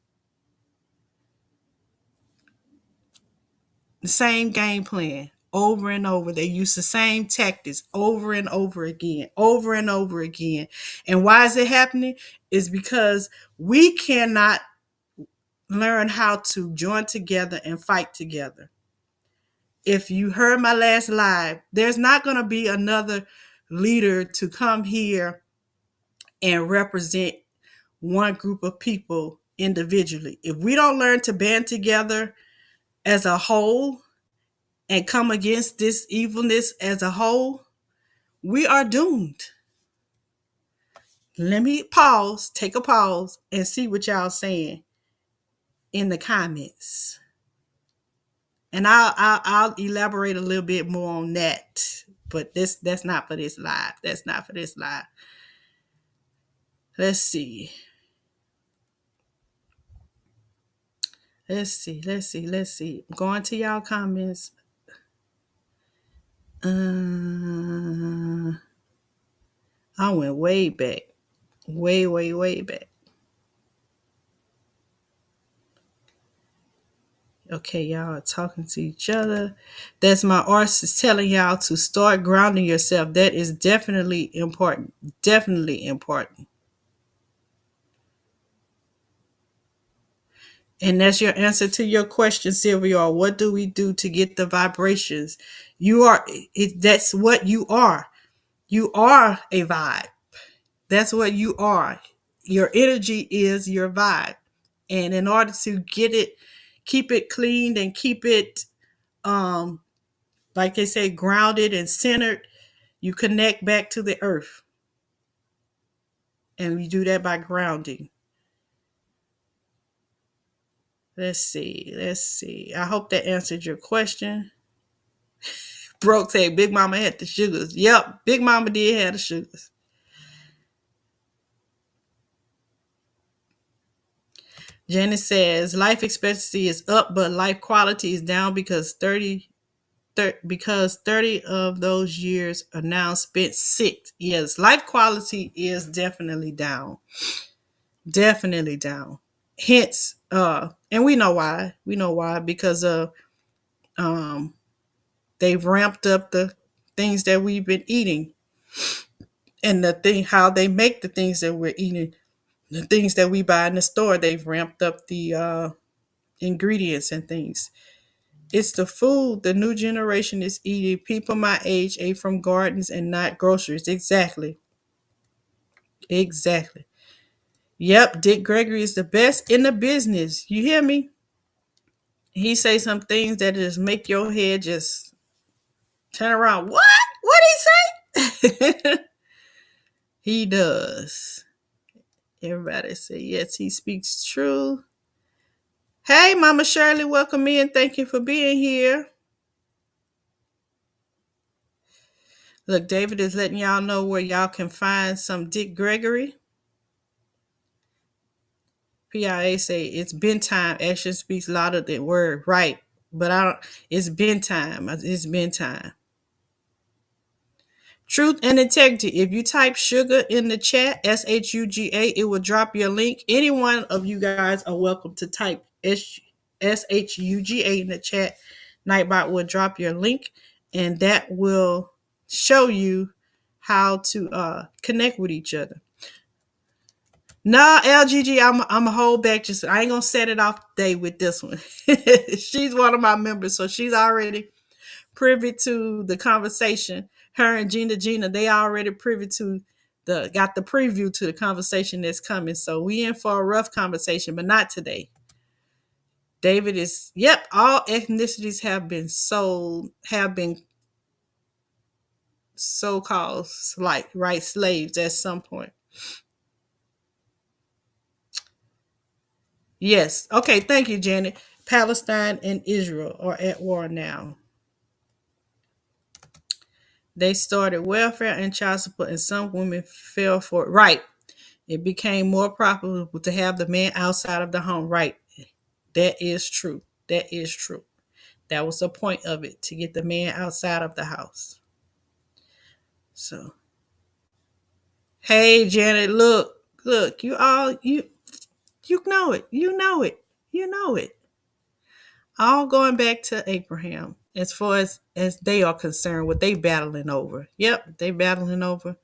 The same game plan over and over. They use the same tactics over and over again, over and over again. And why is it happening? Is because we cannot learn how to join together and fight together. If you heard my last live, there's not going to be another leader to come here and represent one group of people individually. If we don't learn to band together as a whole and come against this evilness as a whole, we are doomed. Let me pause, take a pause, and see what y'all saying in the comments. And I'll elaborate a little bit more on that. But that's not for this live. That's not for this live. Let's see. Let's see. I'm going to y'all comments. I went way back. Way back. Okay, y'all are talking to each other. That's my artist telling y'all to start grounding yourself. That is definitely important. Definitely important. And that's your answer to your question, Sylvia. What do we do to get the vibrations? That's what you are. You are a vibe. That's what you are. Your energy is your vibe. And in order to get it, keep it cleaned and keep it, like they say, grounded and centered, you connect back to the earth. And we do that by grounding. Let's see. I hope that answered your question. Broke said Big Mama had the sugars. Yep, Big Mama did have the sugars. Janice says life expectancy is up, but life quality is down because 30 of those years are now spent sick. Yes, life quality is definitely down. Definitely down. Hence, and we know why. Because of they've ramped up the things that we've been eating, and how they make the things that we're eating, the things that we buy in the store. They've ramped up the ingredients and things. It's the food the new generation is eating. People my age ate from gardens and not groceries. Exactly. Yep, Dick Gregory is the best in the business. You hear me? He say some things that just make your head just turn around. What? What he say? He does. Everybody say yes, he speaks true. Hey, Mama Shirley, welcome in. Thank you for being here. Look, David is letting y'all know where y'all can find some Dick Gregory. PIA say it's been time. Action speaks louder than word. Right. But it's been time. It's been time. Truth and integrity. If you type sugar in the chat, SHUGA, it will drop your link. Any one of you guys are welcome to type SHUGA in the chat. Nightbot will drop your link, and that will show you how to connect with each other. Nah, LGG, I'm a hold back. Just I ain't gonna set it off today with this one. She's one of my members, so she's already privy to the conversation. Her and Gina, they already privy to got the preview to the conversation that's coming. So we in for a rough conversation, but not today. David is, yep, all ethnicities have been so-called like right slaves at some point. Yes. Okay, thank you, Janet. Palestine and Israel are at war now. They started welfare and child support, and some women fell for it. Right. It became more profitable to have the man outside of the home. Right. That is true. That is true. That was the point of it, to get the man outside of the house. So, hey, Janet, look, you know it. You know it. You know it. All going back to Abraham, as far as they are concerned, what they battling over. Yep, they battling over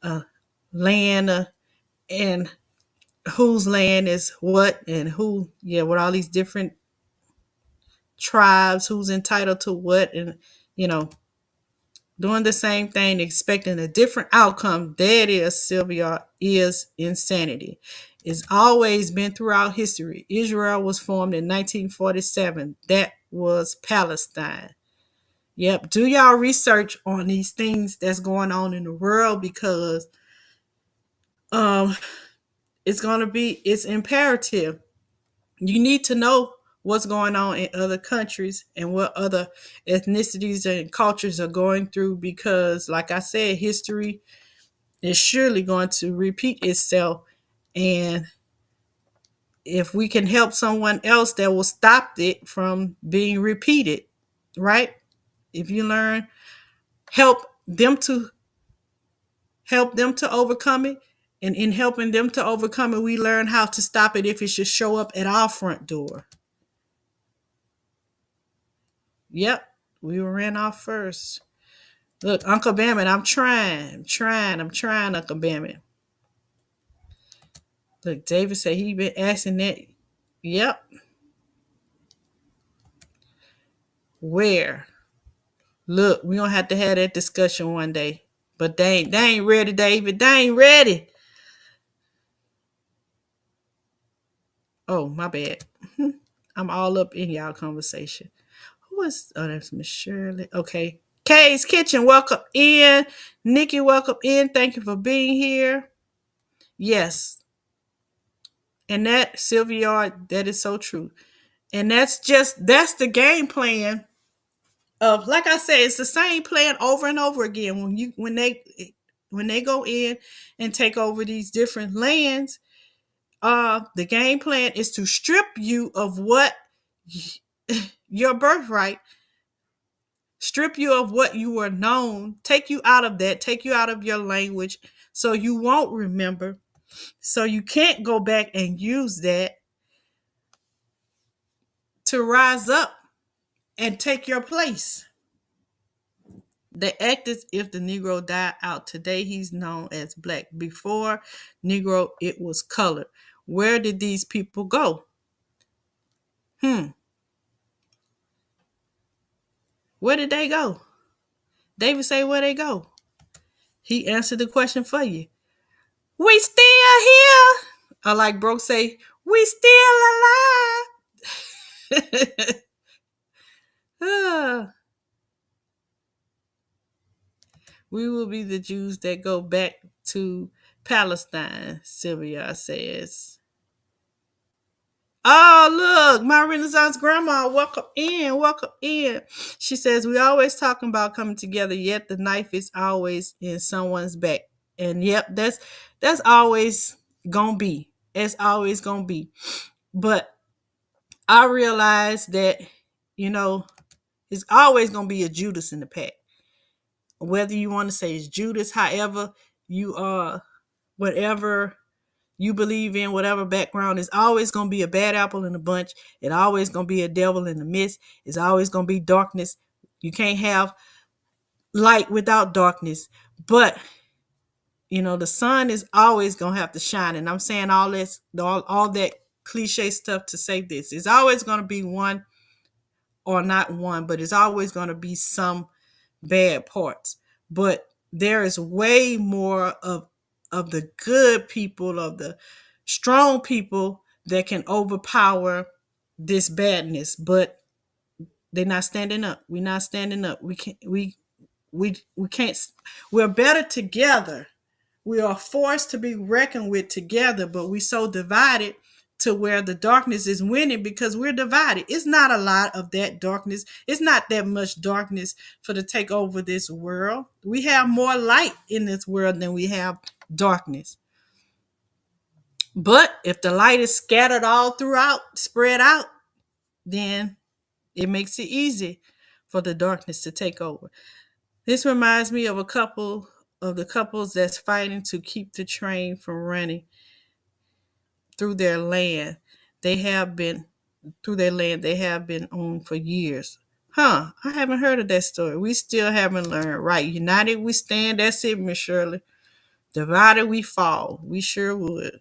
uh, land, and whose land is what, and who, yeah, with all these different tribes, who's entitled to what, and you know, doing the same thing, expecting a different outcome. That is, Sylvia, is insanity. It's always been throughout history. Israel was formed in 1947. That was Palestine. Yep. Do y'all research on these things that's going on in the world, because um it's imperative. You need to know what's going on in other countries and what other ethnicities and cultures are going through, because like I said, history is surely going to repeat itself. And if we can help someone else, that will stop it from being repeated, right? If you learn, help them to overcome it. And in helping them to overcome it, we learn how to stop it if it should show up at our front door. Yep, we were ran off first. Look, Uncle Bammit, I'm trying, Uncle Bammit. Look, David said he been asking that. Yep. Where? Look, we gonna have to have that discussion one day. But they ain't ready, David. They ain't ready. Oh, my bad. I'm all up in y'all conversation. Who is, oh, that's Miss Shirley. Okay. Kay's Kitchen, welcome in. Nikki, welcome in. Thank you for being here. Yes. And that, Sylvia, that is so true. And that's the game plan of, like I said, it's the same plan over and over again. When they go in and take over these different lands, the game plan is to strip you of what your birthright, strip you of what you were known, take you out of that, take you out of your language, so you won't remember, so you can't go back and use that to rise up and take your place. They act as if the Negro died out. Today he's known as black. Before Negro, it was colored. Where did these people go? Where did they go? David say, where they go? He answered the question for you. We still here. Or like Brooke say, we still alive. We will be the Jews that go back to Palestine, Sylvia says. Oh, look, my Renaissance grandma, welcome in, welcome in. She says, we always talking about coming together, yet the knife is always in someone's back. And yep, that's always gonna be. It's always gonna be. But I realize that, it's always gonna be a Judas in the pack. Whether you want to say it's Judas, however you are, whatever you believe in, whatever background, is always going to be a bad apple in the bunch. It's always going to be a devil in the midst. It's always going to be darkness. You can't have light without darkness. But, the sun is always going to have to shine. And I'm saying all this, all that cliche stuff to say this. It's always going to be one, or not one, but it's always going to be some bad parts. But there is way more of the good people, of the strong people that can overpower this badness, but they're not standing up. We're not standing up. We can't. We're better together. We are forced to be reckoned with together, but we so divided to where the darkness is winning because we're divided. It's not a lot of that darkness. It's not that much darkness for to take over this world. We have more light in this world than we have darkness. But if the light is scattered all throughout, spread out, then it makes it easy for the darkness to take over. This reminds me of a couple of the couples that's fighting to keep the train from running through their land. They have been through their land. They have been on for years. I haven't heard of that story. We still haven't learned. Right. United we stand. That's it, Miss Shirley. Divided we fall. We sure would.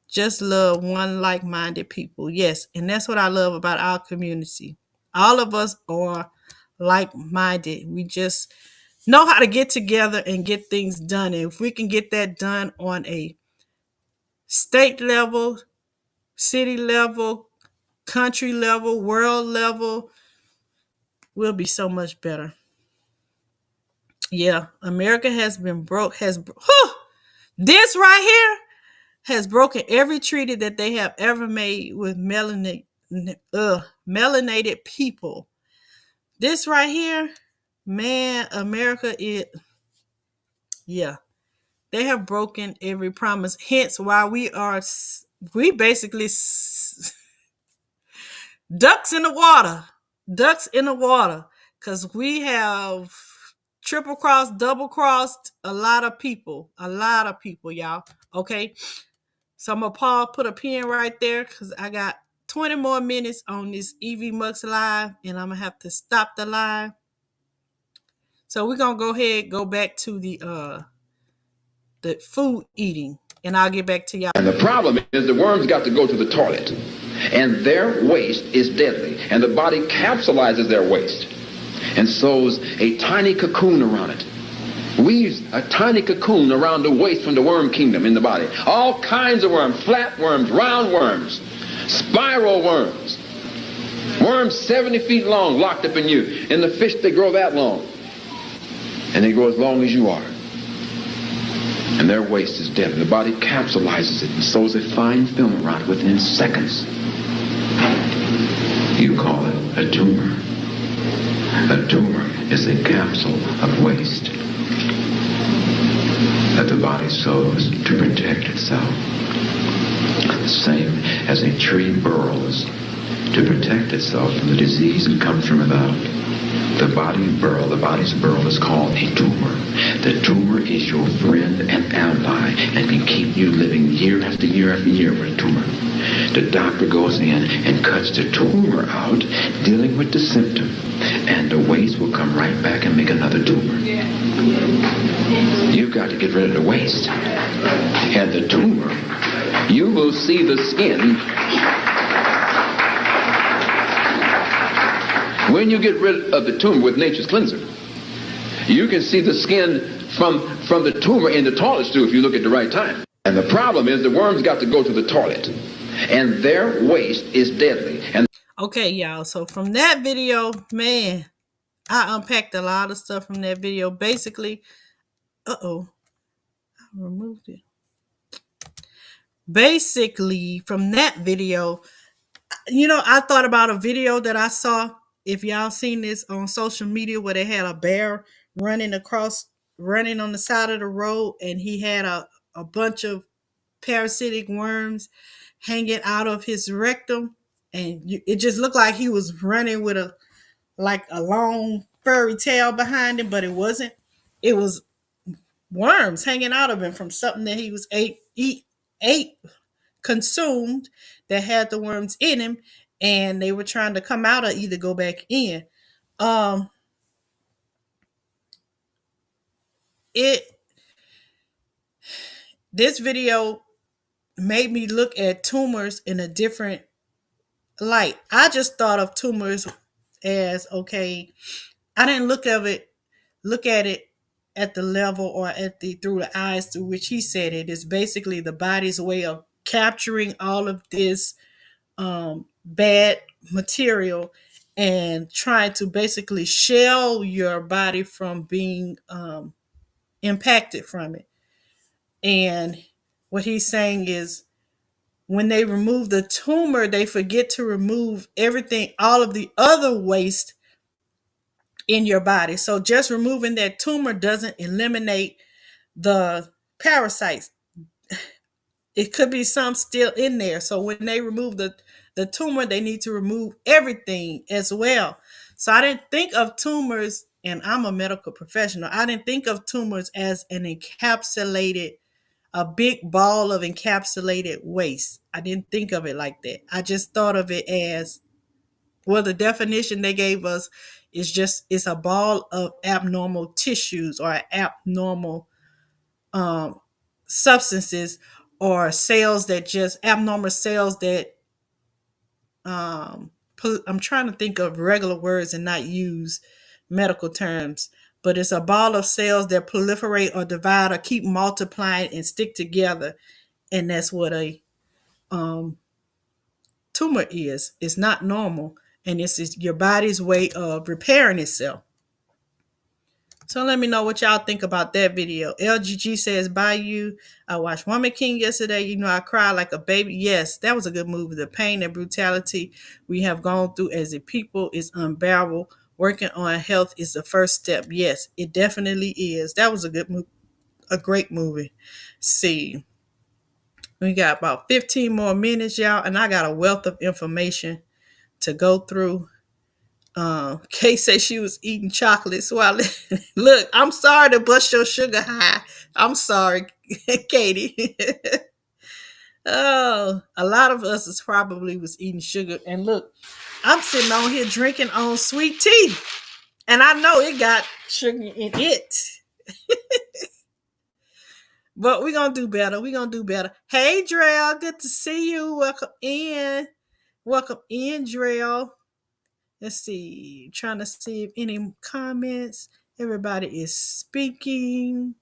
Just love one like-minded people. Yes, and that's what I love about our community. All of us are like-minded. We just know how to get together and get things done. And if we can get that done on a state level, city level, country level, world level, we'll be so much better. Yeah, America has been broke. This right here has broken every treaty that they have ever made with melanated people. This right here, man, America is, yeah, they have broken every promise. Hence why we basically ducks in the water, because we have triple crossed, double crossed a lot of people, y'all. Okay. So I'm gonna put a pin right there because I got 20 more minutes on this EV Mux live, and I'm gonna have to stop the live. So we're gonna go back to the food eating, and I'll get back to y'all. And the problem is the worms got to go to the toilet, and their waste is deadly, and the body capsulizes their waste and sews a tiny cocoon around it. Weaves a tiny cocoon around the waste from the worm kingdom in the body. All kinds of worms, flat worms, round worms, spiral worms, worms 70 feet long locked up in you. In the fish, they grow that long, and they grow as long as you are. And their waste is dead. And the body capsulizes it and sews a fine film around it within seconds. You call it a tumor. A tumor is a capsule of waste that the body sews to protect itself. The same as a tree burrows to protect itself from the disease that comes from without. The body's burrow is called a tumor. The tumor is your friend and ally and can keep you living year after year after year with a tumor. The doctor goes in and cuts the tumor out, dealing with the symptom, and the waste will come right back and make another tumor. You've got to get rid of the waste. And the tumor, you will see the skin. When you get rid of the tumor with nature's cleanser, you can see the skin from the tumor in the toilet stew if you look at the right time. And the problem is the worms got to go to the toilet, and their waste is deadly. And okay, y'all. So from that video, man, I unpacked a lot of stuff from that video. Basically, I removed it. Basically, from that video, I thought about a video that I saw. If y'all seen this on social media, where they had a bear running on the side of the road, and he had a bunch of parasitic worms hanging out of his rectum, and it just looked like he was running with a long furry tail behind him, but it wasn't. It was worms hanging out of him from something that he was consumed that had the worms in him, and they were trying to come out or either go back in. This video made me look at tumors in a different light. I just thought of tumors as, okay, I didn't look at it at the level or through the eyes through which he said it is basically the body's way of capturing all of this bad material and trying to basically shell your body from being impacted from it. And what he's saying is when they remove the tumor, they forget to remove everything, all of the other waste in your body. So just removing that tumor doesn't eliminate the parasites. It could be some still in there. So when they remove the tumor, they need to remove everything as well. So I didn't think of tumors, and I'm a medical professional. I didn't think of tumors as a big ball of encapsulated waste. I didn't think of it like that. I just thought of it as, well, the definition they gave us is just, it's a ball of abnormal tissues or abnormal um, substances or cells that just abnormal cells that I'm trying to think of regular words and not use medical terms, but it's a ball of cells that proliferate or divide or keep multiplying and stick together, and that's what a um, tumor is. It's not normal, and this is your body's way of repairing itself. So let me know what y'all think about that video. LGG says, bye you. I watched Woman King yesterday. You know, I cried like a baby. Yes, that was a good movie. The pain and brutality we have gone through as a people is unbearable. Working on health is the first step. Yes, it definitely is. That was a great movie. See, we got about 15 more minutes, y'all, and I got a wealth of information to go through. Kay said she was eating chocolate. So look, I'm sorry to bust your sugar high. I'm sorry, Katie. Oh, a lot of us is probably was eating sugar. And look, I'm sitting on here drinking on sweet tea. And I know it got sugar in it. But we're going to do better. We're going to do better. Hey, Drell, good to see you. Welcome in. Welcome in, Drell. Let's see. Trying to see if any comments. Everybody is speaking.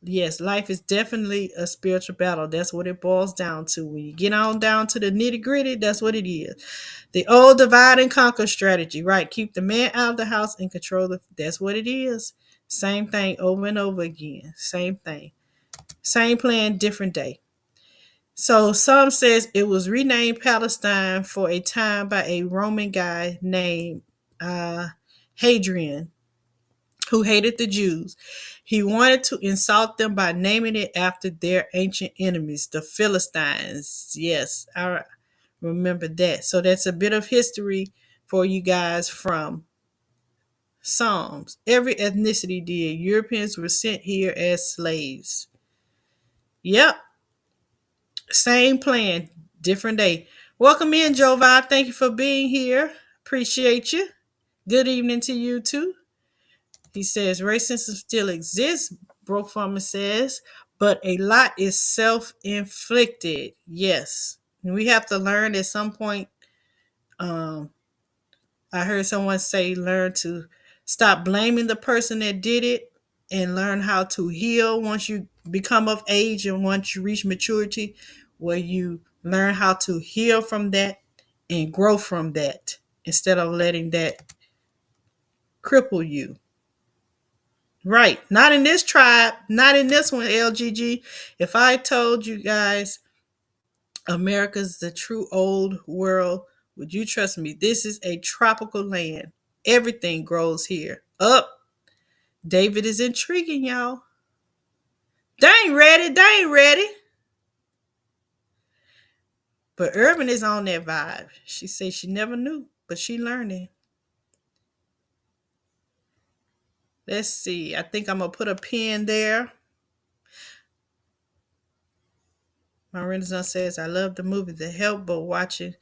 Yes, life is definitely a spiritual battle. That's what it boils down to. When you get on down to the nitty gritty, that's what it is. The old divide and conquer strategy, right? Keep the man out of the house and control that's what it is. Same thing over and over again. Same thing. Same plan, different day. So some says it was renamed Palestine for a time by a Roman guy named Hadrian, who hated the Jews. He wanted to insult them by naming it after their ancient enemies, the Philistines. Yes, I remember that. So that's a bit of history for you guys from Psalms. Every ethnicity did. Europeans were sent here as slaves. Yep. Same plan, different day. Welcome in, Jovi. Thank you for being here. Appreciate you. Good evening to you too. He says racism still exists, Broke Farmer says, but a lot is self-inflicted. Yes. And we have to learn at some point. I heard someone say learn to stop blaming the person that did it and learn how to heal once you become of age and once you reach maturity, where you learn how to heal from that and grow from that instead of letting that cripple you. Right. Not in this tribe, not in this one, LGG. If I told you guys America's the true old world, would you trust me? This is a tropical land. Everything grows here. Up. David is intriguing, y'all. They ain't ready. They ain't ready. But Urban is on that vibe. She said she never knew, but she learning. Let's see. I think I'm going to put a pin there. My Renaissance says, I love the movie The Help, but watching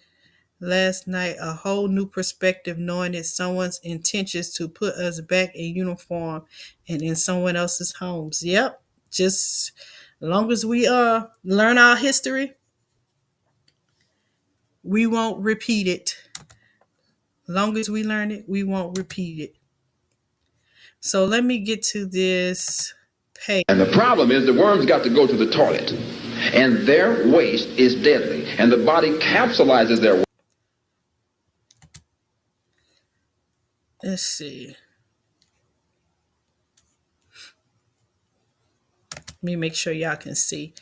last night, a whole new perspective, knowing it's someone's intentions to put us back in uniform and in someone else's homes. Yep. Just as long as we learn our history, we won't repeat it. Long as we learn it, we won't repeat it. So let me get to this page. And the problem is the worms got to go to the toilet. and their waste is deadly, and the body capsulizes their waste. Let's see. Let me make sure y'all can see.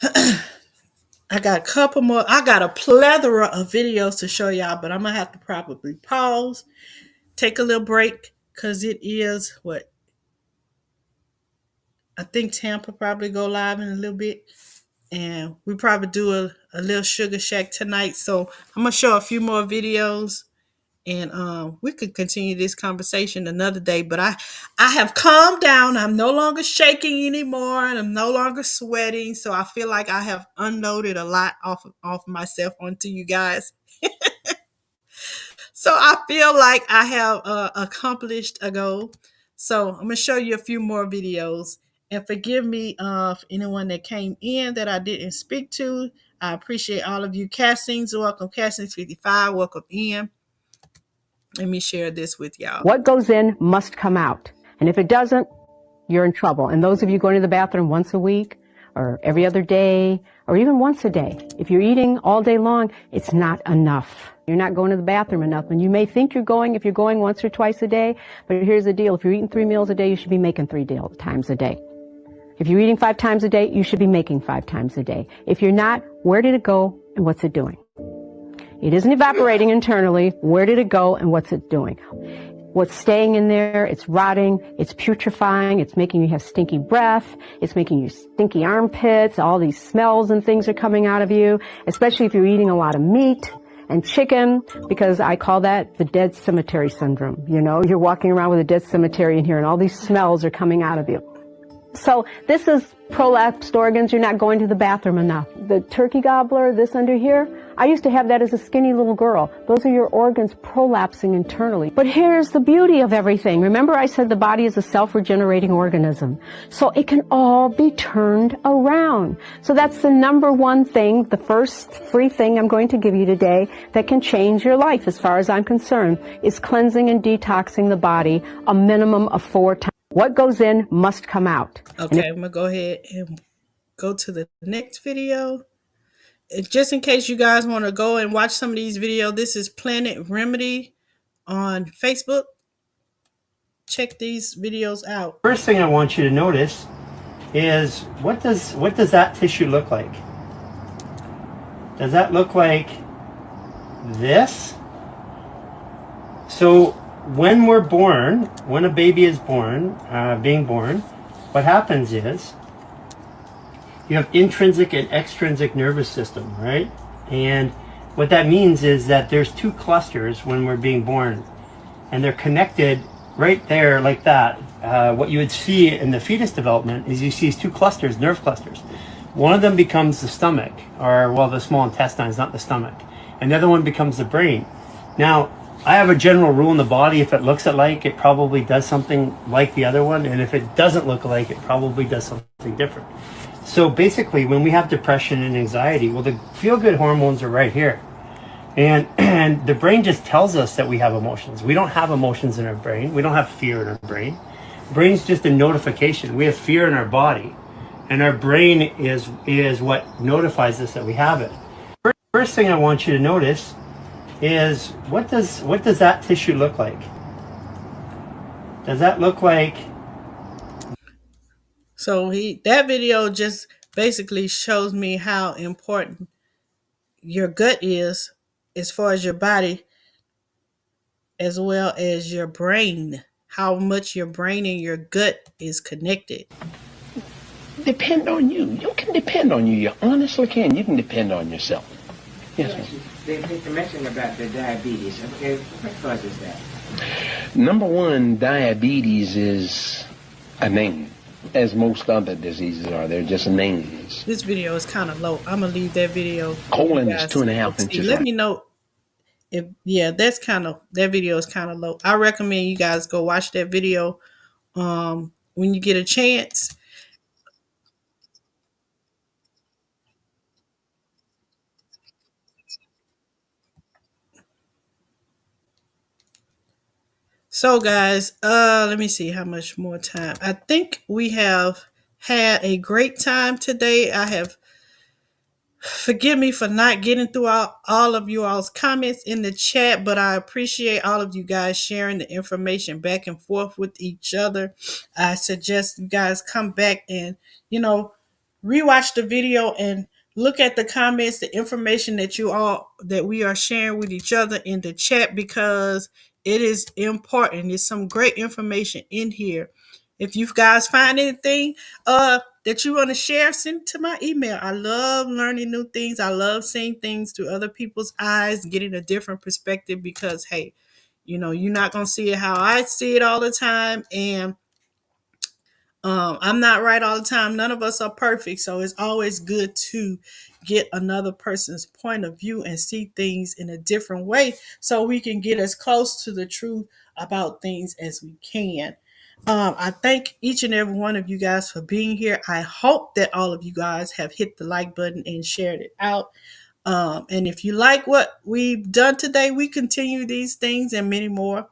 I got a couple more. I got a plethora of videos to show y'all, but I'm going to have to probably pause, take a little break, because it is what? I think Tampa probably go live in a little bit. And we probably do a little sugar shack tonight. So I'm going to show a few more videos. And we could continue this conversation another day. But I have calmed down. I'm no longer shaking anymore, and I'm no longer sweating. So I feel like I have unloaded a lot off myself onto you guys. So I feel like I have accomplished a goal. So I'm gonna show you a few more videos. And forgive me of anyone that came in that I didn't speak to. I appreciate all of you. Castings, welcome. Castings 55, welcome in. Let me share this with y'all. What goes in must come out. And if it doesn't, you're in trouble. And those of you going to the bathroom once a week or every other day or even once a day, if you're eating all day long, it's not enough. You're not going to the bathroom enough. And you may think you're going if you're going once or twice a day, but here's the deal. If you're eating 3 meals a day, you should be making 3 times a day. If you're eating 5 times a day, you should be making 5 times a day. If you're not, where did it go and what's it doing? It isn't evaporating internally. Where did it go and what's it doing? What's staying in there, it's rotting, it's putrefying, it's making you have stinky breath, it's making you stinky armpits, all these smells and things are coming out of you, especially if you're eating a lot of meat and chicken, because I call that the dead cemetery syndrome. You know, you're walking around with a dead cemetery in here and all these smells are coming out of you. So this is prolapsed organs. You're not going to the bathroom enough. The turkey gobbler, this under here, I used to have that as a skinny little girl. Those are your organs prolapsing internally. But here's the beauty of everything. Remember I said the body is a self-regenerating organism. So it can all be turned around. So that's the number one thing, the first free thing I'm going to give you today that can change your life as far as I'm concerned, is cleansing and detoxing the body a minimum of 4 times. What goes in must come out. Okay, I'm going to go ahead and go to the next video. Just in case you guys want to go and watch some of these videos, this is Planet Remedy on Facebook. Check these videos out. First thing I want you to notice is what does that tissue look like? Does that look like this? So when we're born, when a baby is born, being born, what happens is you have intrinsic and extrinsic nervous system, right? And what that means is that there's 2 clusters when we're being born, and they're connected right there like that. What you would see in the fetus development is you see these 2 clusters, nerve clusters. One of them becomes the stomach, or well, the small intestines, not the stomach. And the other one becomes the brain. Now, I have a general rule in the body. If it looks alike, it probably does something like the other one. And if it doesn't look alike, it probably does something different. So basically, when we have depression and anxiety, well, the feel-good hormones are right here. And the brain just tells us that we have emotions. We don't have emotions in our brain. We don't have fear in our brain. Brain's just a notification. We have fear in our body. And our brain is what notifies us that we have it. First thing I want you to notice is what does that tissue look like? Does that look like? So that video just basically shows me how important your gut is as far as your body, as well as your brain, how much your brain and your gut is connected. Depend on you. You can depend on you. You honestly can. You can depend on yourself. Yes, sir. They mentioned about the diabetes. Okay, what causes that? Number one, diabetes is a name, as most other diseases are. They're just names. This video is kind of low. I'm gonna leave that video. Colon is 2.5 inches. Let me know if that video is kind of low. I recommend you guys go watch that video when you get a chance. So guys, let me see how much more time. I think we have had a great time today. I have Forgive me for not getting through all of you all's comments in the chat, but I appreciate all of you guys sharing the information back and forth with each other. I suggest you guys come back and, you know, rewatch the video and look at the comments, the information that we are sharing with each other in the chat, because it is important. There's some great information in here. If you guys find anything that you want to share, send it to my email. I love learning new things. I love seeing things through other people's eyes, getting a different perspective, because hey, you're not gonna see it how I see it all the time. And I'm not right all the time. None of us are perfect. So it's always good to get another person's point of view and see things in a different way, so we can get as close to the truth about things as we can. I thank each and every one of you guys for being here. I hope that all of you guys have hit the like button and shared it out. And if you like what we've done today, we continue these things and many more.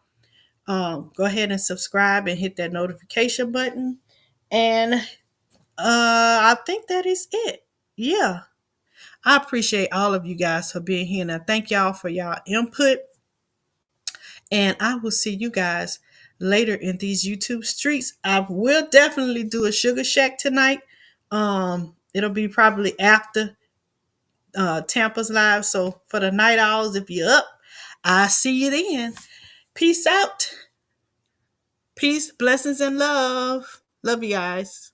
Go ahead and subscribe and hit that notification button. And I think that is it. Yeah. I appreciate all of you guys for being here. And I thank y'all for y'all input. And I will see you guys later in these YouTube streets. I will definitely do a Sugar Shack tonight. It'll be probably after Tampa's live. So for the night owls, if you're up, I'll see you then. Peace out. Peace, blessings, and love. Love you guys.